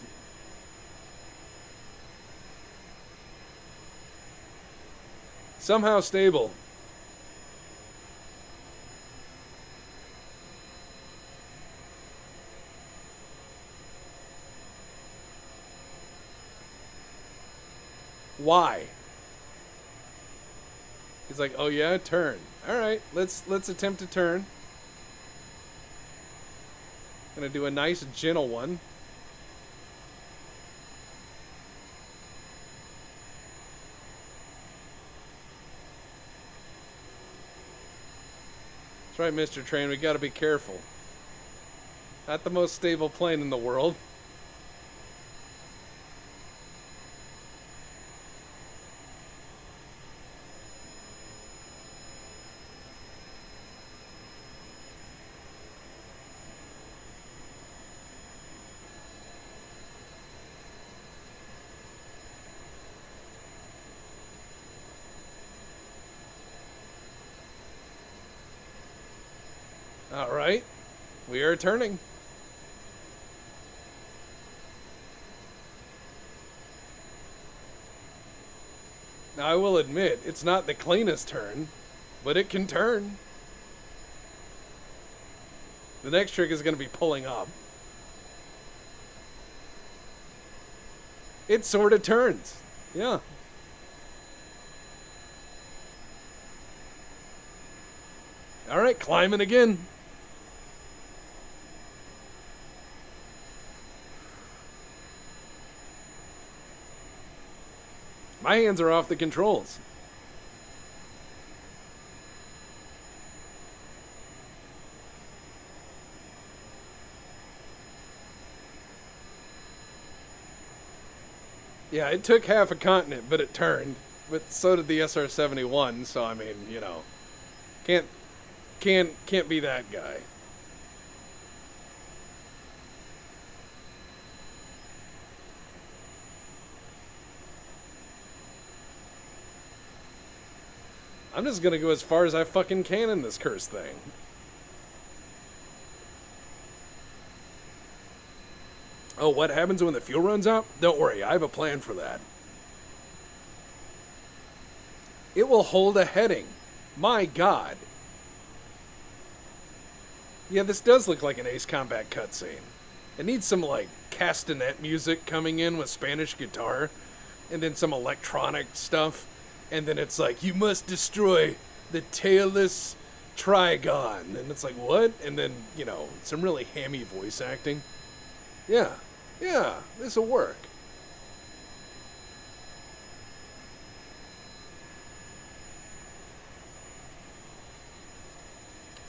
Somehow stable. Why? He's like, oh yeah, turn. All right, let's attempt to turn. Gonna do a nice gentle one. That's right, Mr. Train. We gotta be careful. Not the most stable plane in the world. All right, we are turning. Now, I will admit, it's not the cleanest turn, but it can turn. The next trick is going to be pulling up. It sort of turns. Yeah. All right, climbing again. My hands are off the controls. Yeah, it took half a continent, but it turned. But so did the SR-71. So I mean, you know, can't can't be that guy. I'm just gonna go as far as I fucking can in this cursed thing. Oh, what happens when the fuel runs out? Don't worry, I have a plan for that. It will hold a heading. My god. Yeah, this does look like an Ace Combat cutscene. It needs some, like, castanet music coming in with Spanish guitar, and then some electronic stuff, and then it's like, you must destroy the tailless Trigon. And it's like, what? And then, you know, some really hammy voice acting. Yeah, yeah, this'll work.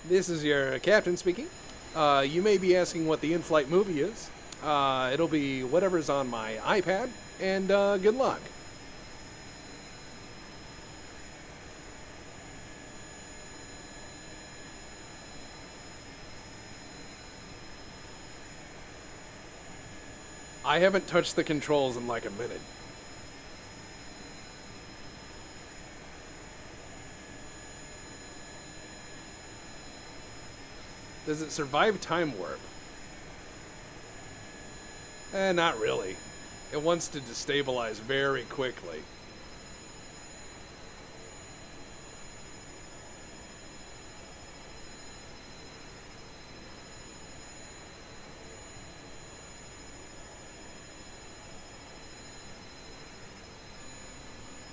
This is your captain speaking. You may be asking what the in-flight movie is. It'll be whatever's on my iPad, and good luck. I haven't touched the controls in like a minute. Does it survive time warp? Not really. It wants to destabilize very quickly.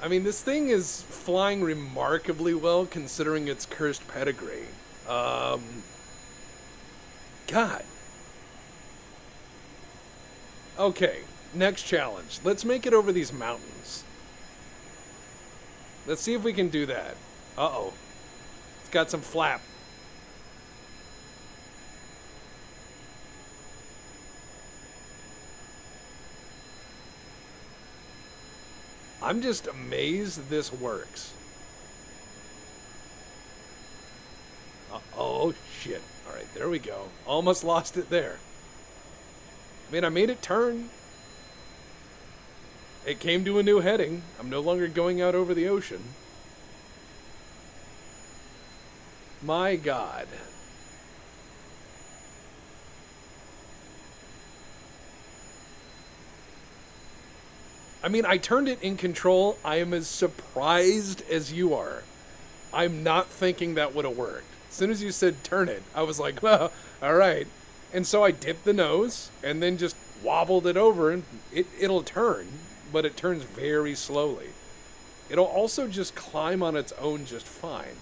I mean, this thing is flying remarkably well considering its cursed pedigree. God. Okay, next challenge. Let's make it over these mountains. Let's see if we can do that. Uh-oh. It's got some flap. I'm just amazed this works. Oh, shit. All right, there we go. Almost lost it there. I mean, I made it turn. It came to a new heading. I'm no longer going out over the ocean. My God. I mean, I turned it in control. I am as surprised as you are. I'm not thinking that would have worked. As soon as you said turn it, I was like, well, all right. And so I dipped the nose and then just wobbled it over, and it'll turn, but it turns very slowly. It'll also just climb on its own just fine.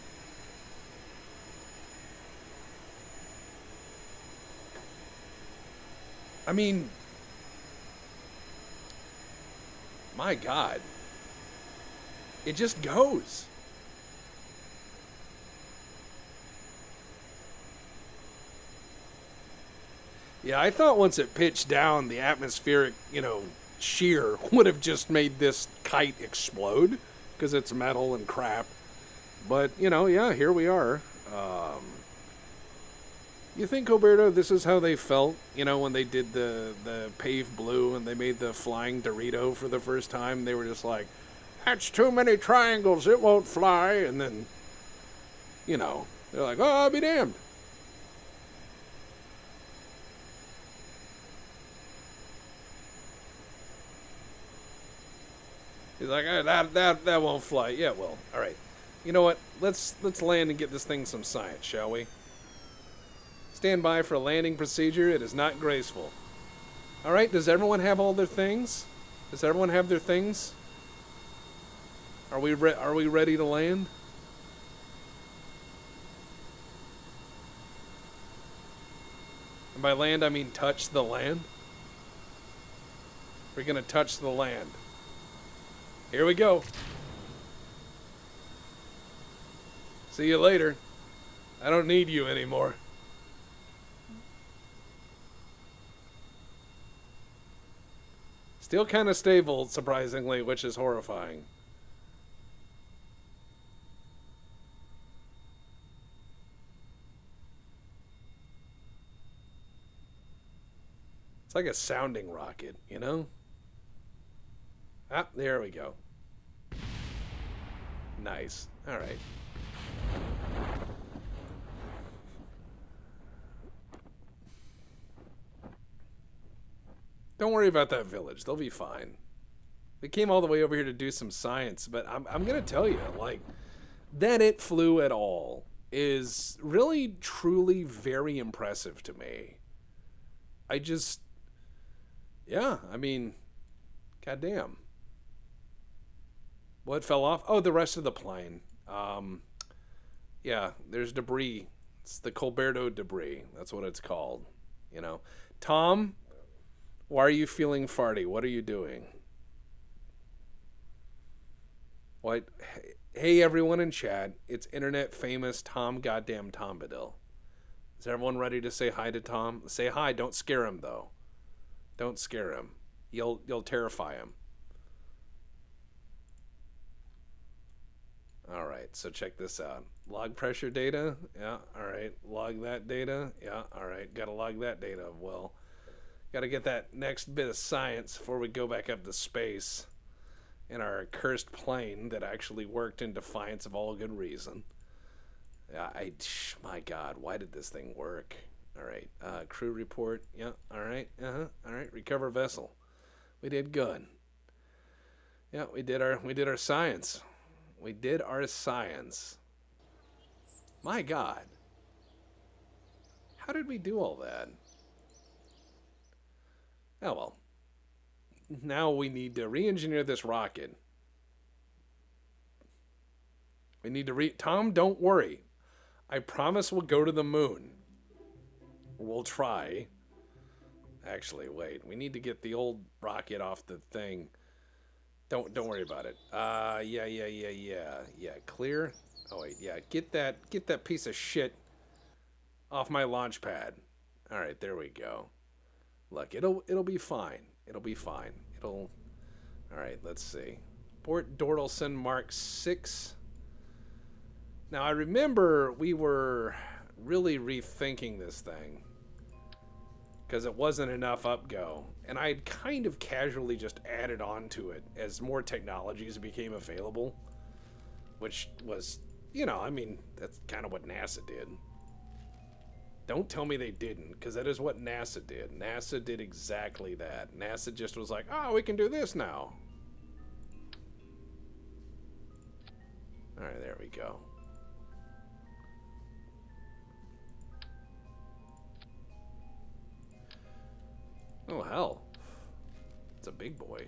I mean, my God. It just goes. Yeah, I thought once it pitched down, the atmospheric, shear would have just made this kite explode because it's metal and crap. But, yeah, here we are. You think, Oberto, this is how they felt, when they did the paved blue and they made the flying Dorito for the first time? They were just like, that's too many triangles, it won't fly. And then, they're like, oh, I'll be damned. He's like, that won't fly. Yeah, well, all right. You know what? Let's land and get this thing some science, shall we? Stand by for landing procedure. It is not graceful. All right. Does everyone have all their things? Does everyone have their things? Are we ready to land? And by land, I mean touch the land. We're gonna touch the land. Here we go. See you later. I don't need you anymore. Still kind of stable, surprisingly, which is horrifying. It's like a sounding rocket, you know? Ah, there we go. Nice. All right. Don't worry about that village. They'll be fine. We came all the way over here to do some science, but I'm going to tell you, like, that it flew at all is really, truly very impressive to me. I just, yeah, I mean, goddamn. What fell off? Oh, the rest of the plane. Yeah, there's debris. It's the Colberto debris. That's what it's called. You know, Tom, why are you feeling farty? What are you doing? What? Hey, everyone in chat. It's internet famous Tom goddamn Tombadil. Is everyone ready to say hi to Tom? Say hi. Don't scare him though. Don't scare him. You'll terrify him. All right. So check this out. Log pressure data. Yeah. All right. Log that data. Yeah. All right. Got to log that data. Well, got to get that next bit of science before we go back up to space in our cursed plane that actually worked in defiance of all good reason. Yeah, my God, why did this thing work? All right, crew report. Yeah, all right, all right. Recover vessel. We did good. Yeah, we did our science. We did our science. My God, how did we do all that? Oh well. Now we need to re-engineer this rocket. We need to Tom, don't worry. I promise we'll go to the moon. We'll try. Actually, wait. We need to get the old rocket off the thing. Don't worry about it. Yeah. Clear. Oh wait, yeah. Get that piece of shit off my launch pad. All right, there we go. Look, it'll be fine. It'll be fine. All right, let's see. Bort Dordelson Mark 6. Now, I remember we were really rethinking this thing because it wasn't enough upgo. And I had kind of casually just added on to it as more technologies became available, which was, I mean, that's kind of what NASA did. Don't tell me they didn't, because that is what NASA did. NASA did exactly that. NASA just was like, oh, we can do this now. All right, there we go. Oh, hell. It's a big boy.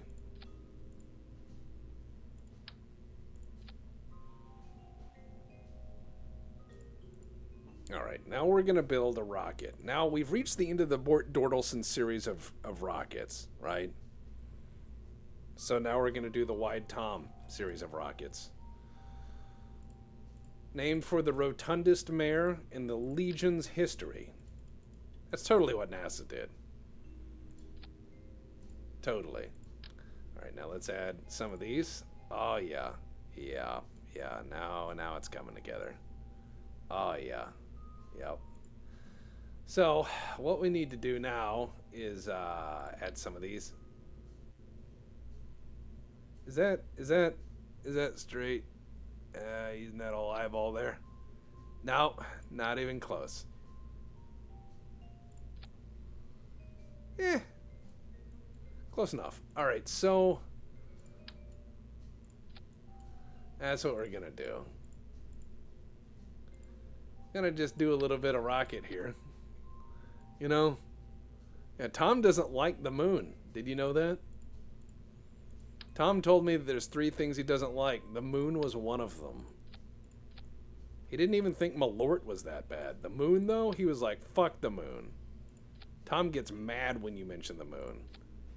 All right, now we're going to build a rocket. Now, we've reached the end of the Bort Dordelson series of rockets, right? So now we're going to do the Wide Tom series of rockets. Named for the rotundest mayor in the Legion's history. That's totally what NASA did. Totally. All right, now let's add some of these. Oh, yeah. Yeah. Now it's coming together. Oh, yeah. Yep. So, what we need to do now is add some of these. Is that straight? Using that old eyeball there? No, not even close. Close enough. All right, so that's what we're gonna do. Gonna just do a little bit of rocket here. Yeah, Tom doesn't like the moon. Did you know that? Tom told me that there's 3 things he doesn't like. The moon was one of them. He didn't even think Malort was that bad. The moon, though, he was like, fuck the moon. Tom gets mad when you mention the moon.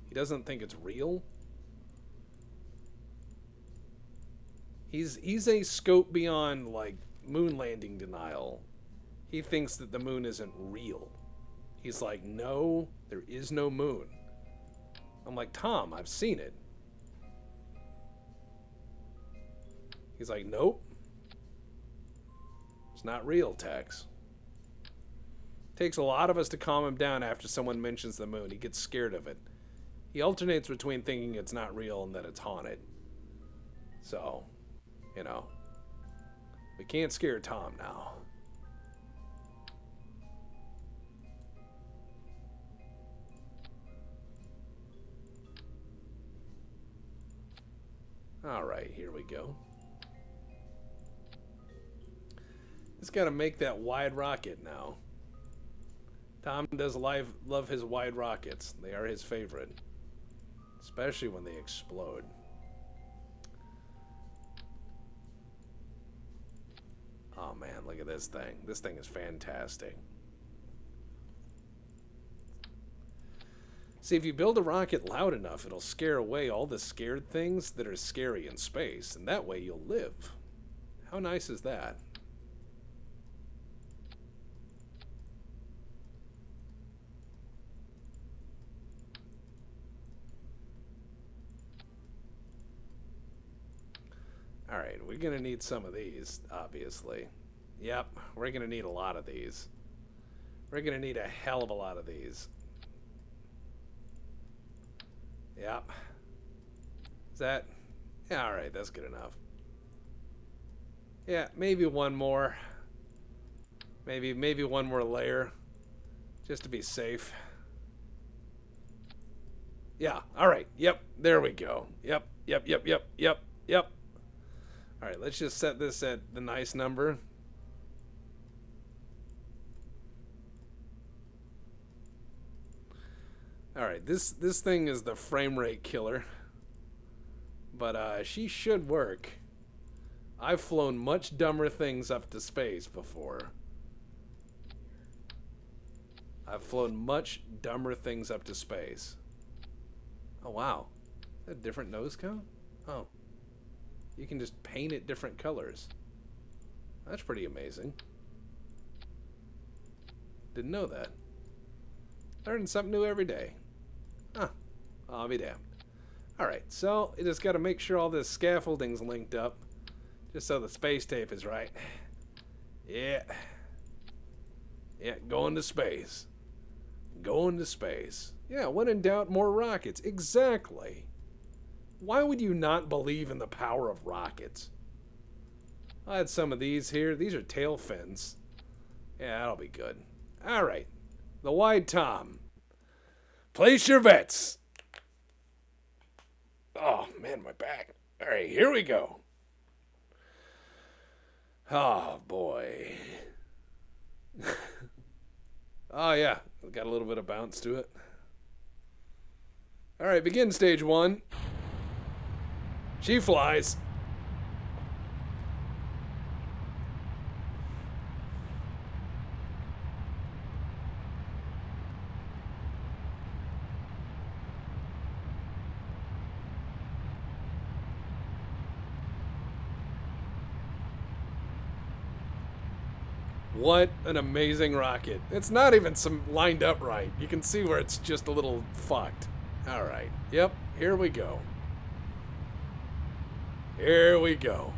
He doesn't think it's real. He's a scope beyond, like, moon landing denial. He thinks that the moon isn't real. He's like, no, there is no moon. I'm like, Tom, I've seen it. He's like, nope. It's not real, Tex. Takes a lot of us to calm him down after someone mentions the moon. He gets scared of it. He alternates between thinking it's not real and that it's haunted. So, you know, we can't scare Tom now. Alright, here we go. Just gotta make that wide rocket now. Tom does love his wide rockets. They are his favorite. Especially when they explode. Oh man, look at this thing. This thing is fantastic. See, if you build a rocket loud enough, it'll scare away all the scared things that are scary in space, and that way you'll live. How nice is that? Alright, we're gonna need some of these, obviously. Yep, we're gonna need a lot of these. We're gonna need a hell of a lot of these. Yep. Is that... Yeah, alright, that's good enough. Yeah, maybe one more. Maybe one more layer. Just to be safe. Yeah, alright, yep, there we go. Yep. Alright, let's just set this at the nice number. Alright, this thing is the frame rate killer. But she should work. I've flown much dumber things up to space before. I've flown much dumber things up to space. Oh wow. Is that a different nose cone? Oh. You can just paint it different colors. That's pretty amazing. Didn't know that. Learning something new every day. Huh. I'll be damned. Alright, so you just gotta make sure all this scaffolding's linked up. Just so the space tape is right. Yeah. Yeah, going to space. Going to space. Yeah, when in doubt, more rockets. Exactly. Why would you not believe in the power of rockets? I had some of these here. These are tail fins. Yeah, that'll be good. Alright. The Wide Tom. Place your bets. Oh, man, my back. Alright, here we go. Oh, boy. Oh, yeah. Got a little bit of bounce to it. Alright, begin stage 1. She flies. What an amazing rocket. It's not even some lined up right. You can see where it's just a little fucked. Alright. Yep, here we go. Here we go.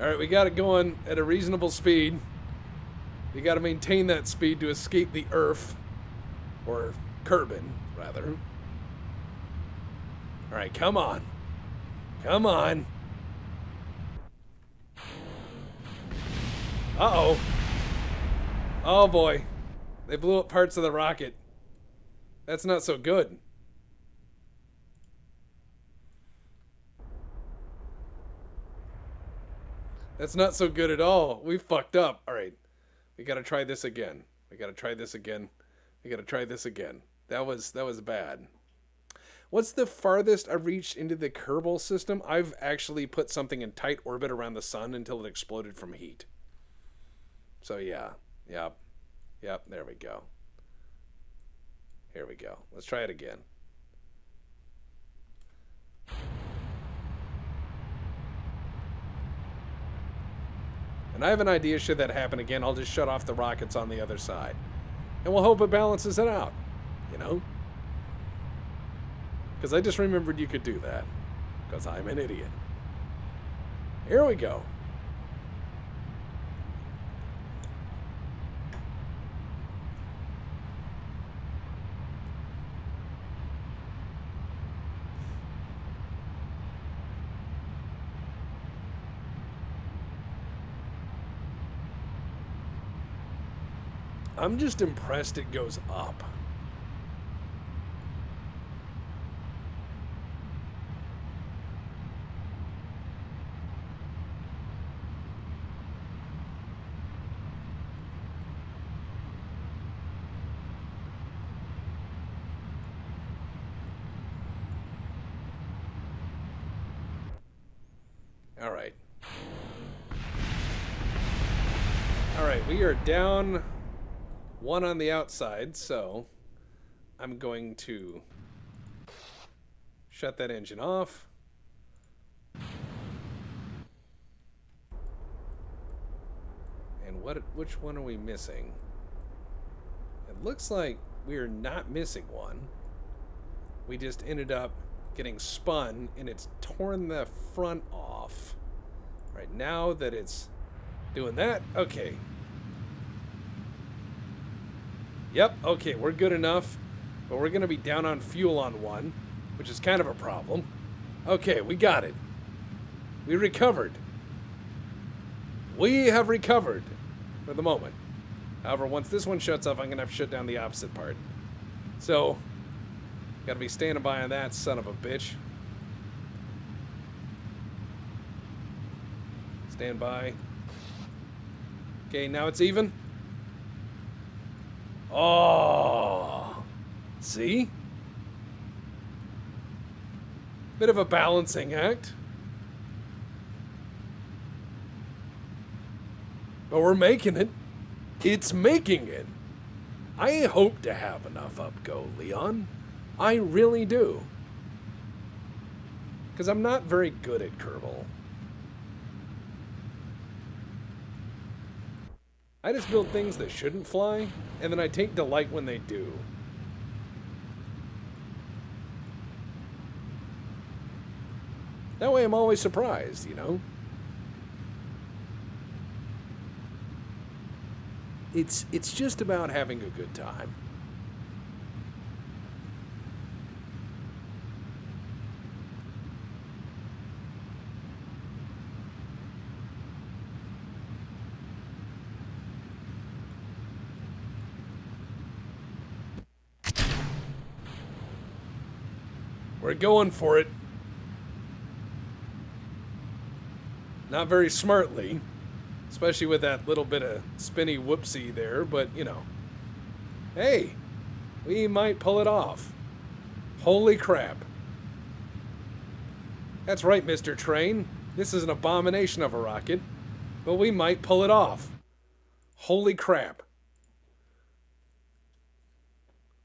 Alright, we got it going at a reasonable speed. You gotta maintain that speed to escape the earth. Or Kerbin, rather. Alright, come on. Come on. Uh-oh. Oh boy. They blew up parts of the rocket. That's not so good. That's not so good at all. We fucked up. Alright. We gotta try this again. We gotta try this again. We gotta try this again. That was bad. What's the farthest I've reached into the Kerbal system? I've actually put something in tight orbit around the sun until it exploded from heat. So yeah. Yep. Yep, there we go. Here we go. Let's try it again. And I have an idea, should that happen again, I'll just shut off the rockets on the other side. And we'll hope it balances it out, you know? Because I just remembered you could do that. Because I'm an idiot. Here we go. I'm just impressed it goes up. All right. All right, we are down one on the outside, so I'm going to shut that engine off. And which one are we missing? It looks like we are not missing one. We just ended up getting spun and it's torn the front off. Right now that it's doing that, okay. Yep, okay, we're good enough, but we're gonna be down on fuel on one, which is kind of a problem. Okay, we got it. We recovered. We have recovered for the moment. However, once this one shuts off, I'm gonna have to shut down the opposite part. So, gotta be standing by on that son of a bitch. Stand by. Okay, now it's even. Oh, see? Bit of a balancing act. But we're making it. It's making it. I hope to have enough upgo, Leon. I really do. Because I'm not very good at Kerbal. I just build things that shouldn't fly, and then I take delight when they do. That way I'm always surprised, you know? It's just about having a good time. We're going for it. Not very smartly, especially with that little bit of spinny whoopsie there, but you know. Hey, we might pull it off. Holy crap. That's right, Mr. Train. This is an abomination of a rocket, but we might pull it off. Holy crap.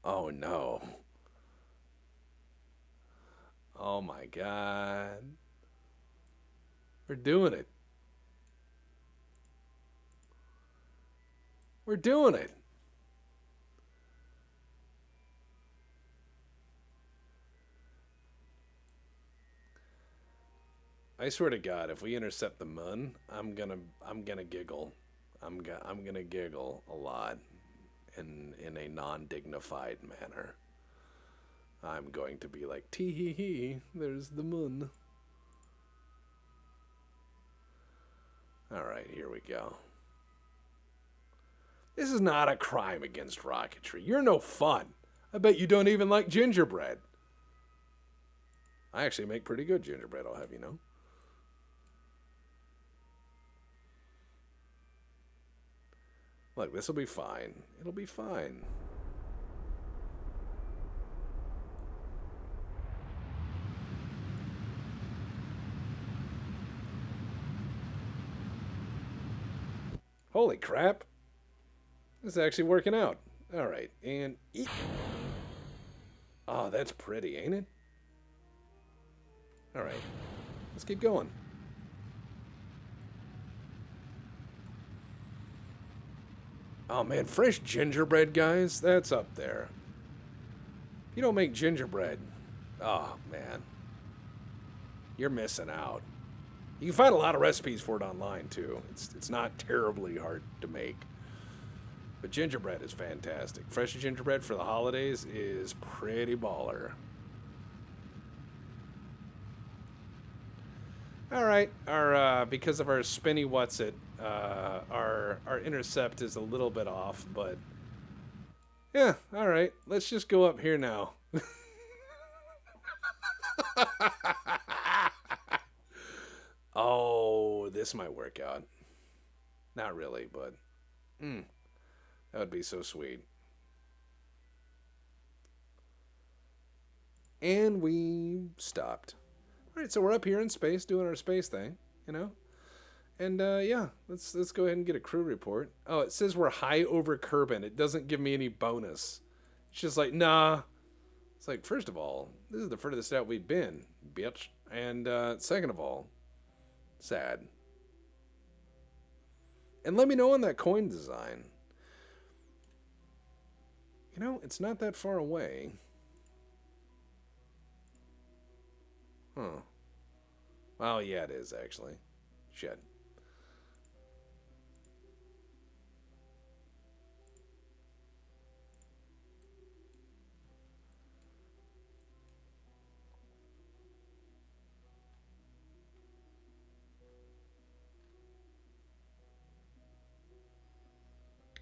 Oh no. Oh my God. We're doing it. We're doing it. I swear to God, if we intercept the moon, I'm gonna giggle. I'm gonna giggle a lot in a non-dignified manner. I'm going to be like, tee hee hee, there's the moon. Alright, here we go. This is not a crime against rocketry. You're no fun. I bet you don't even like gingerbread. I actually make pretty good gingerbread, I'll have you know. Look, this will be fine. It'll be fine. Holy crap. This is actually working out. All right, and eat. Oh, that's pretty, ain't it? All right, let's keep going. Oh man, fresh gingerbread, guys, that's up there. If you don't make gingerbread, oh man, you're missing out. You can find a lot of recipes for it online too. It's not terribly hard to make. But gingerbread is fantastic. Fresh gingerbread for the holidays is pretty baller. All right, our because of our spinny what's it, our intercept is a little bit off, but yeah, all right. Let's just go up here now. Oh, this might work out. Not really, but that would be so sweet. And we stopped. All right, so we're up here in space doing our space thing, you know. And yeah, let's go ahead and get a crew report. Oh, it says we're high over Kerbin. It doesn't give me any bonus. It's just like, nah. It's like, first of all, this is the furthest out we've been, bitch. And second of all, sad. And let me know on that coin design. You know, it's not that far away. Huh. Well, yeah, it is, actually. Shit.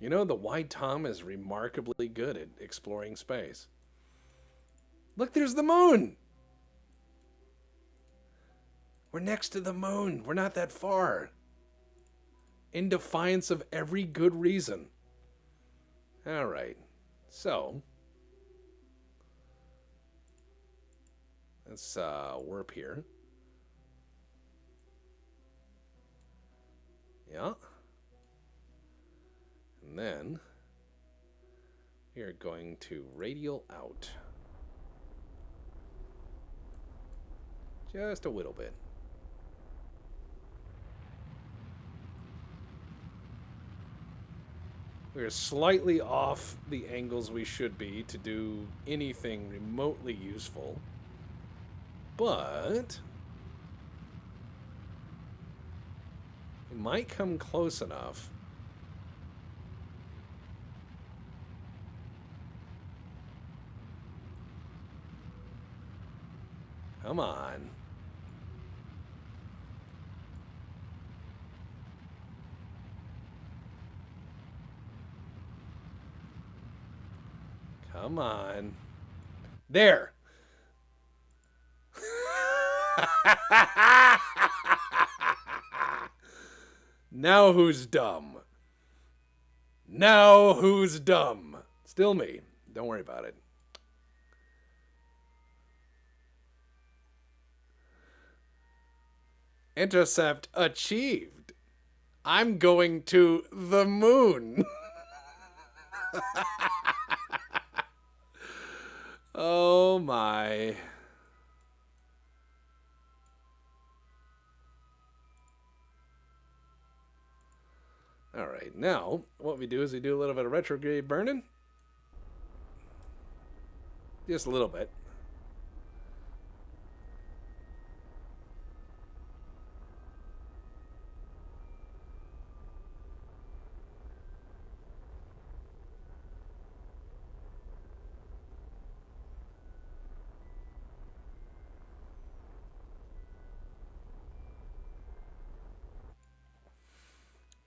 You know, the White Tom is remarkably good at exploring space. Look, there's the moon! We're next to the moon. We're not that far. In defiance of every good reason. Alright. So. Let's warp here. Yeah. And then we are going to radial out. Just a little bit. We're slightly off the angles we should be to do anything remotely useful. But we might come close enough. Come on. Come on. There. Now who's dumb? Now who's dumb? Still me. Don't worry about it. Intercept achieved. I'm going to the moon. Oh my. Alright, now what we do is we do a little bit of retrograde burning. Just a little bit.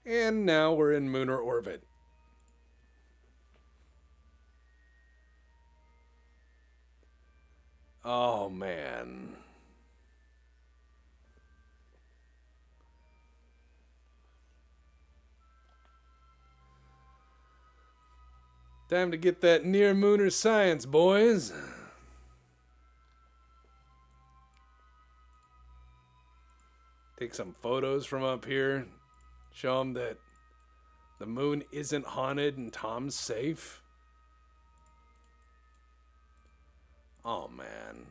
And now we're in lunar orbit. Oh, man. Time to get that near-mooner science, boys. Take some photos from up here. Show them that the moon isn't haunted and Tom's safe. Oh, man.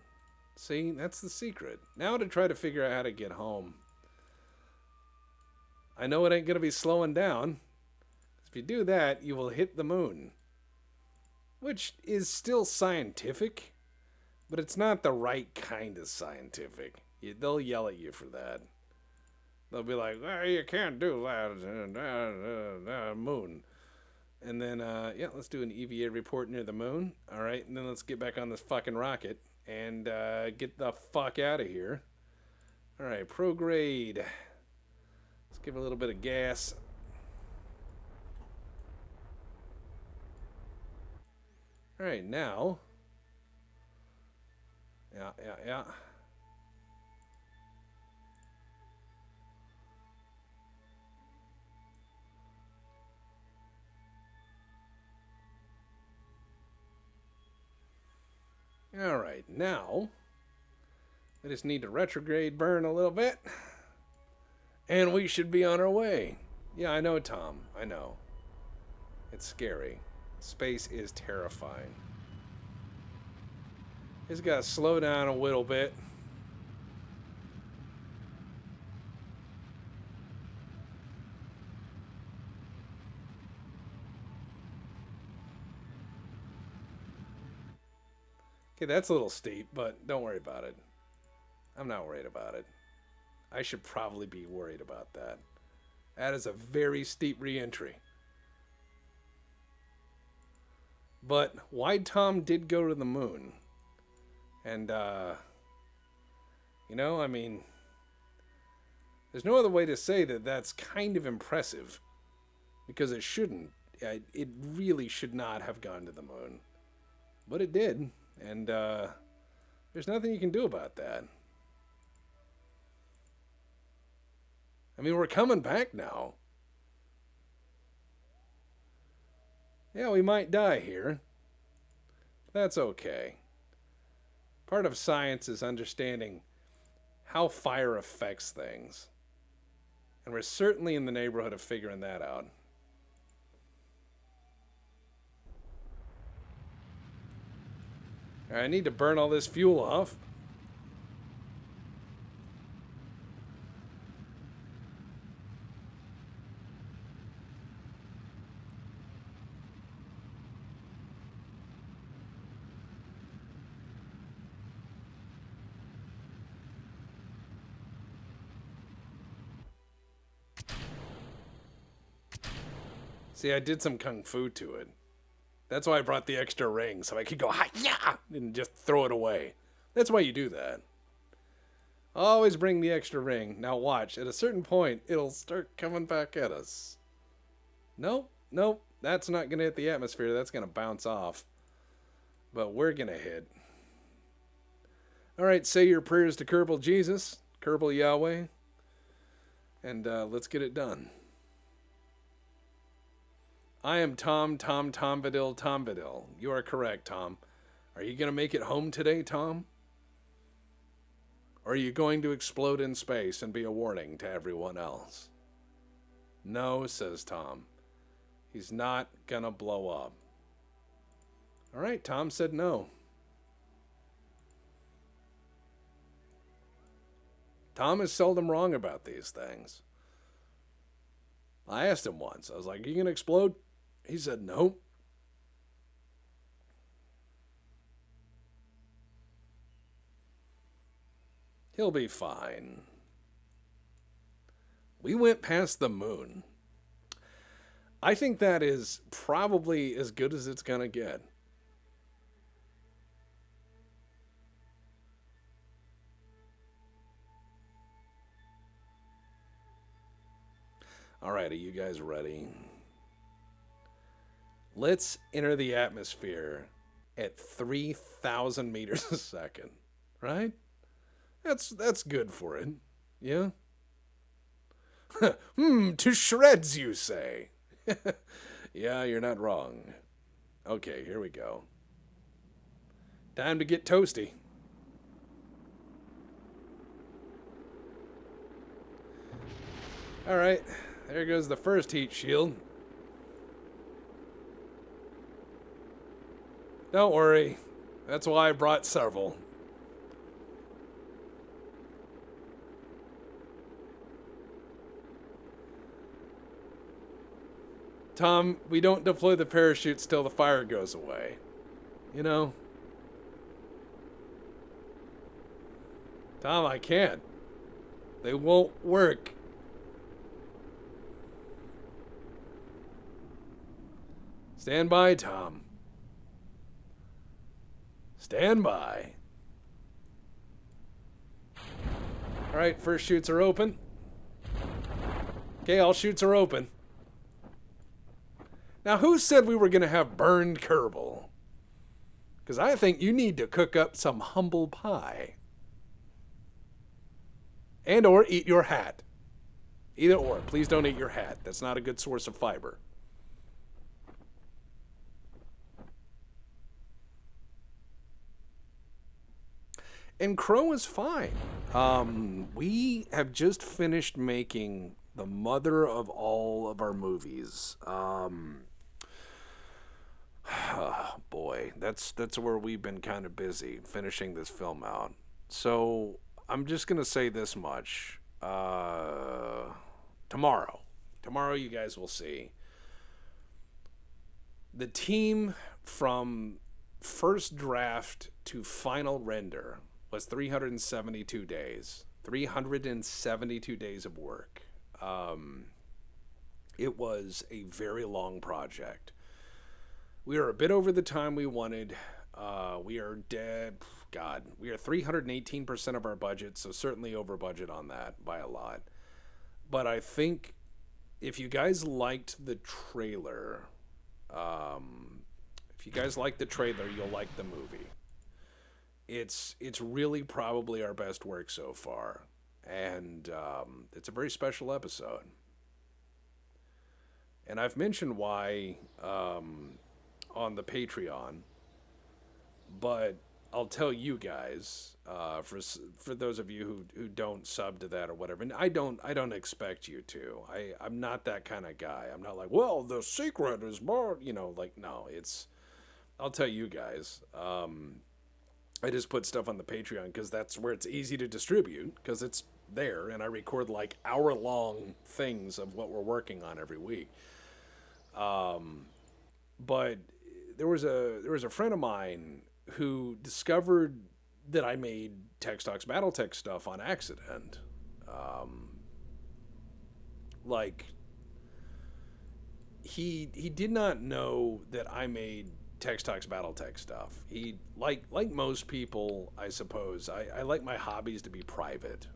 See, that's the secret. Now to try to figure out how to get home. I know it ain't going to be slowing down. If you do that, you will hit the moon. Which is still scientific, but it's not the right kind of scientific. They'll yell at you for that. They'll be like, oh, you can't do that, moon. And then, yeah, let's do an EVA report near the moon. All right, and then let's get back on this fucking rocket and get the fuck out of here. All right, prograde. Let's give it a little bit of gas. All right, now. Yeah. All right, now I just need to retrograde burn a little bit, and we should be on our way. Yeah, I know, Tom. I know. It's scary. Space is terrifying. Just gotta slow down a little bit. Okay, that's a little steep, but don't worry about it. I'm not worried about it. I should probably be worried about that. That is a very steep re-entry. But Wide Tom did go to the moon. And, you know, I mean, there's no other way to say that that's kind of impressive. Because it shouldn't. It really should not have gone to the moon. But it did. And, there's nothing you can do about that. I mean, we're coming back now. Yeah, we might die here. That's okay. Part of science is understanding how fire affects things. And we're certainly in the neighborhood of figuring that out. I need to burn all this fuel off. See, I did some kung fu to it. That's why I brought the extra ring, so I could go, hi-ya, and just throw it away. That's why you do that. Always bring the extra ring. Now watch, at a certain point, it'll start coming back at us. Nope, that's not going to hit the atmosphere. That's going to bounce off. But we're going to hit. All right, say your prayers to Kerbal Jesus, Kerbal Yahweh, and let's get it done. I am Tom Bombadil. You are correct, Tom. Are you going to make it home today, Tom? Or are you going to explode in space and be a warning to everyone else? No, says Tom. He's not going to blow up. All right, Tom said no. Tom is seldom wrong about these things. I asked him once. I was like, are you going to explode? He said, no. He'll be fine. We went past the moon. I think that is probably as good as it's going to get. All right, are you guys ready? Let's enter the atmosphere at 3,000 meters a second, right? That's good for it, yeah? To shreds, you say? Yeah, you're not wrong. Okay, here we go. Time to get toasty. All right, there goes the first heat shield. Don't worry, that's why I brought several. Tom, we don't deploy the parachutes till the fire goes away. You know? Tom, I can't. They won't work. Stand by, Tom. Stand by. All right, first chutes are open. Okay, all chutes are open. Now, who said we were going to have burned Kerbal? Because I think you need to cook up some humble pie. And or eat your hat. Either or. Please don't eat your hat. That's not a good source of fiber. And Crow is fine. We have just finished making the mother of all of our movies. Boy, that's where we've been kind of busy finishing this film out. So I'm just gonna say this much. Tomorrow you guys will see the team from first draft to final render was 372 days. 372 days of work. It was a very long project. We are a bit over the time we wanted. We are dead. God, we are 318% of our budget, so certainly over budget on that by a lot. But I think if you guys liked the trailer, you'll like the movie. It's really probably our best work so far, and it's a very special episode. And I've mentioned why on the Patreon, but I'll tell you guys for those of you who don't sub to that or whatever. And I don't expect you to. I'm not that kind of guy. I'm not like, well, the secret is more, like, no. I'll tell you guys. I just put stuff on the Patreon because that's where it's easy to distribute because it's there, and I record like hour-long things of what we're working on every week. But there was a friend of mine who discovered that I made Tex Talks Battletech stuff on accident. Like he did not know that I made Tex Talks Battletech stuff. He like most people, I suppose. I like my hobbies to be private.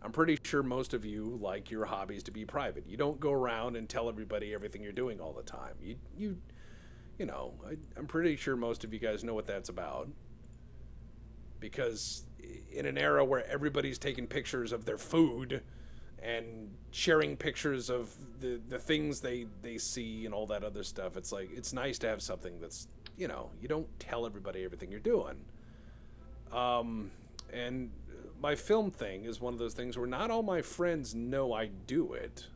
I'm pretty sure most of you like your hobbies to be private. You don't go around and tell everybody everything you're doing all the time. I'm pretty sure most of you guys know what that's about. Because in an era where everybody's taking pictures of their food and sharing pictures of the things they see and all that other stuff, it's like, it's nice to have something that's, you don't tell everybody everything you're doing. And my film thing is one of those things where not all my friends know I do it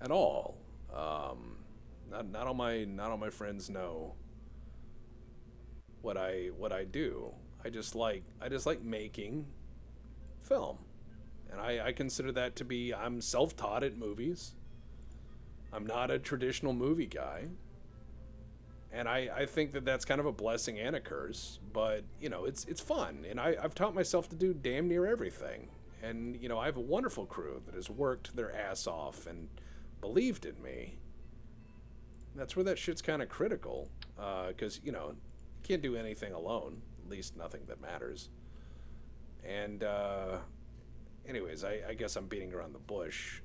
at all. Not all my friends know what I do. I just like making film. And I consider that to be, I'm self-taught at movies. I'm not a traditional movie guy. And I think that that's kind of a blessing and a curse, but, it's fun. And I've taught myself to do damn near everything. And, I have a wonderful crew that has worked their ass off and believed in me. That's where that shit's kind of critical, because, you can't do anything alone, at least nothing that matters. And, anyways, I guess I'm beating around the bush.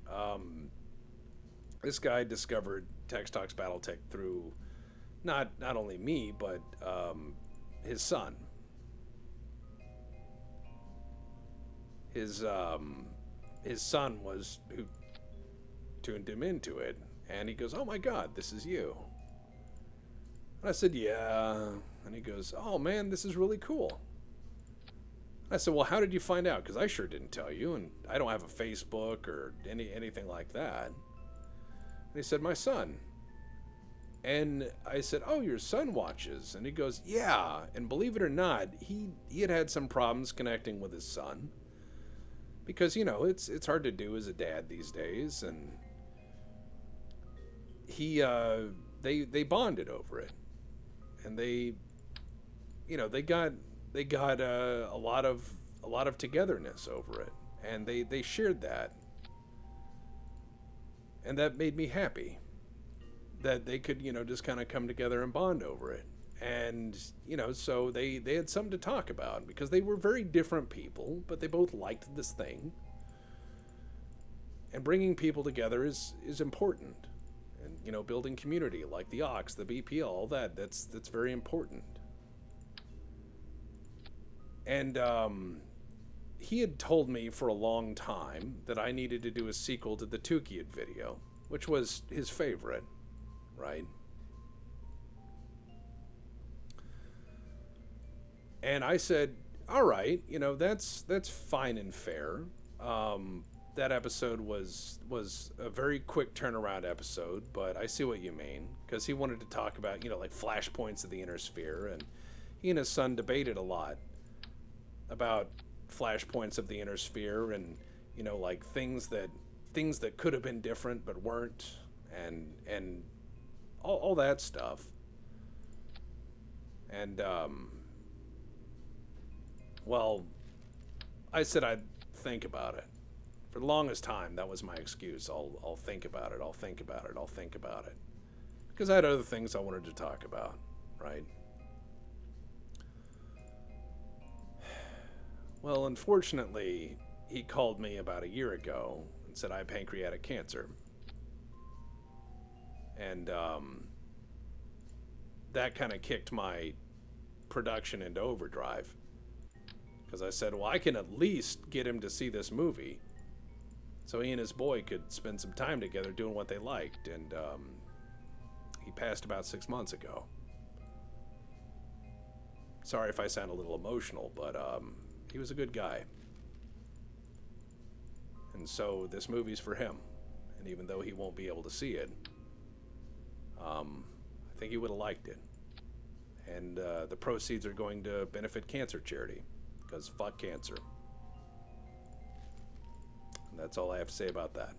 This guy discovered Tex Talks Battletech through not only me, but his son. His son was who tuned him into it, and he goes, "Oh my God, this is you." And I said, "Yeah." And he goes, "Oh man, this is really cool." I said, "Well, how did you find out? Because I sure didn't tell you, and I don't have a Facebook or anything like that." And he said, "My son." And I said, "Oh, your son watches?" And he goes, "Yeah." And believe it or not, he had some problems connecting with his son. Because, it's hard to do as a dad these days. And he they bonded over it, and they got a lot of togetherness over it, and they shared that, and that made me happy that they could just kind of come together and bond over it. And so they had something to talk about because they were very different people, but they both liked this thing. And bringing people together is important. And building community like the Ox, the BPL, all that's very important. And he had told me for a long time that I needed to do a sequel to the Tukiyid video, which was his favorite, right? And I said, all right, that's fine and fair. That episode was a very quick turnaround episode, but I see what you mean, because he wanted to talk about like flashpoints of the inner sphere, and he and his son debated a lot about flashpoints of the inner sphere, and like things that could have been different but weren't, and all that stuff. And well, I said I'd think about it. For the longest time, that was my excuse. I'll think about it. I'll think about it. I'll think about it. Because I had other things I wanted to talk about, right? Well, unfortunately, he called me about a year ago and said I had pancreatic cancer. And that kind of kicked my production into overdrive. Because I said, well, I can at least get him to see this movie so he and his boy could spend some time together doing what they liked. And he passed about 6 months ago. Sorry if I sound a little emotional, but he was a good guy. And so this movie's for him. And even though he won't be able to see it, I think he would have liked it. And the proceeds are going to benefit cancer charity. Because fuck cancer. And that's all I have to say about that.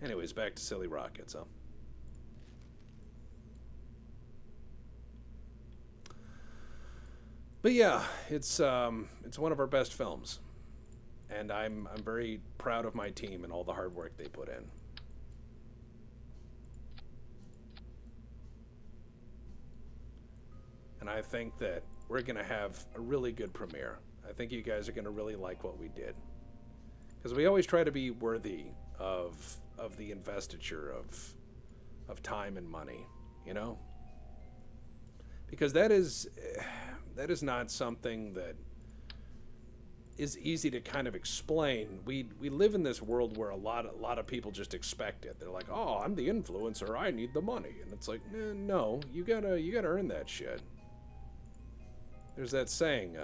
Anyways, back to Silly Rockets, huh? But yeah, it's one of our best films. And I'm very proud of my team and all the hard work they put in. And I think that we're going to have a really good premiere. I think you guys are going to really like what we did. Because we always try to be worthy of the investiture of time and money, Because that is not something that is easy to kind of explain. We live in this world where a lot of people just expect it. They're like, "Oh, I'm the influencer. I need the money." And it's like, no, you gotta earn that shit. There's that saying,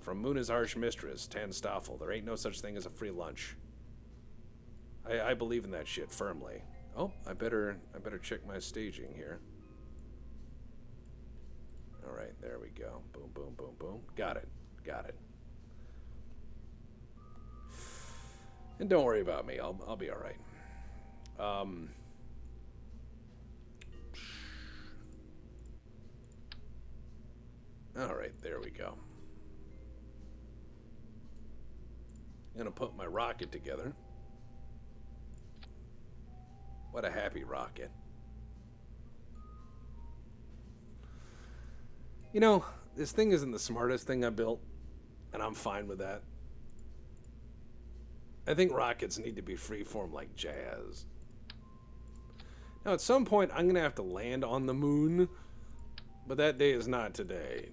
from Muna's harsh mistress, Tan Stoffel, there ain't no such thing as a free lunch. I believe in that shit firmly. Oh, I better check my staging here. All right, there we go. Boom, boom, boom, boom. Got it. And don't worry about me. I'll be all right. All right, there we go. I'm gonna put my rocket together. What a happy rocket. This thing isn't the smartest thing I built, and I'm fine with that. I think rockets need to be freeform like jazz. Now, at some point, I'm gonna have to land on the moon, but that day is not today.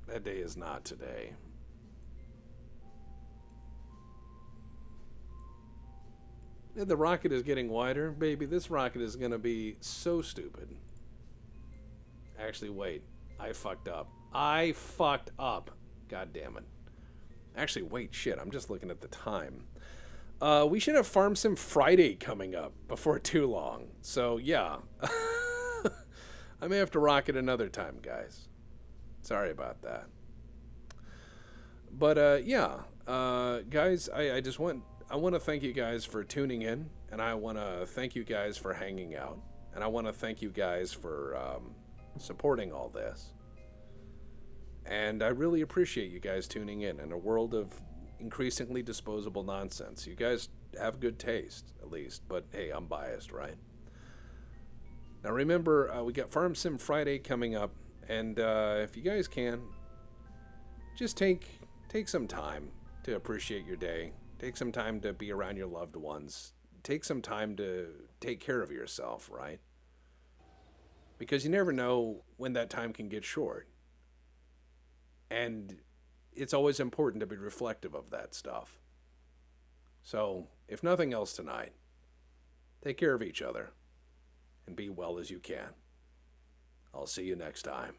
That day is not today. The rocket is getting wider. Baby, this rocket is going to be so stupid. Actually, wait. I fucked up. God damn it. Actually, wait, shit. I'm just looking at the time. We should have Farm Sim Friday coming up before too long. So, yeah. I may have to rock it another time, guys. Sorry about that. But yeah, guys, I want to thank you guys for tuning in, and I want to thank you guys for hanging out, and I want to thank you guys for supporting all this. And I really appreciate you guys tuning in a world of increasingly disposable nonsense. You guys have good taste, at least, but hey, I'm biased, right? Now remember, we got Farm Sim Friday coming up, and if you guys can, just take some time to appreciate your day. Take some time to be around your loved ones. Take some time to take care of yourself, right? Because you never know when that time can get short. And it's always important to be reflective of that stuff. So, if nothing else tonight, take care of each other and be well as you can. I'll see you next time.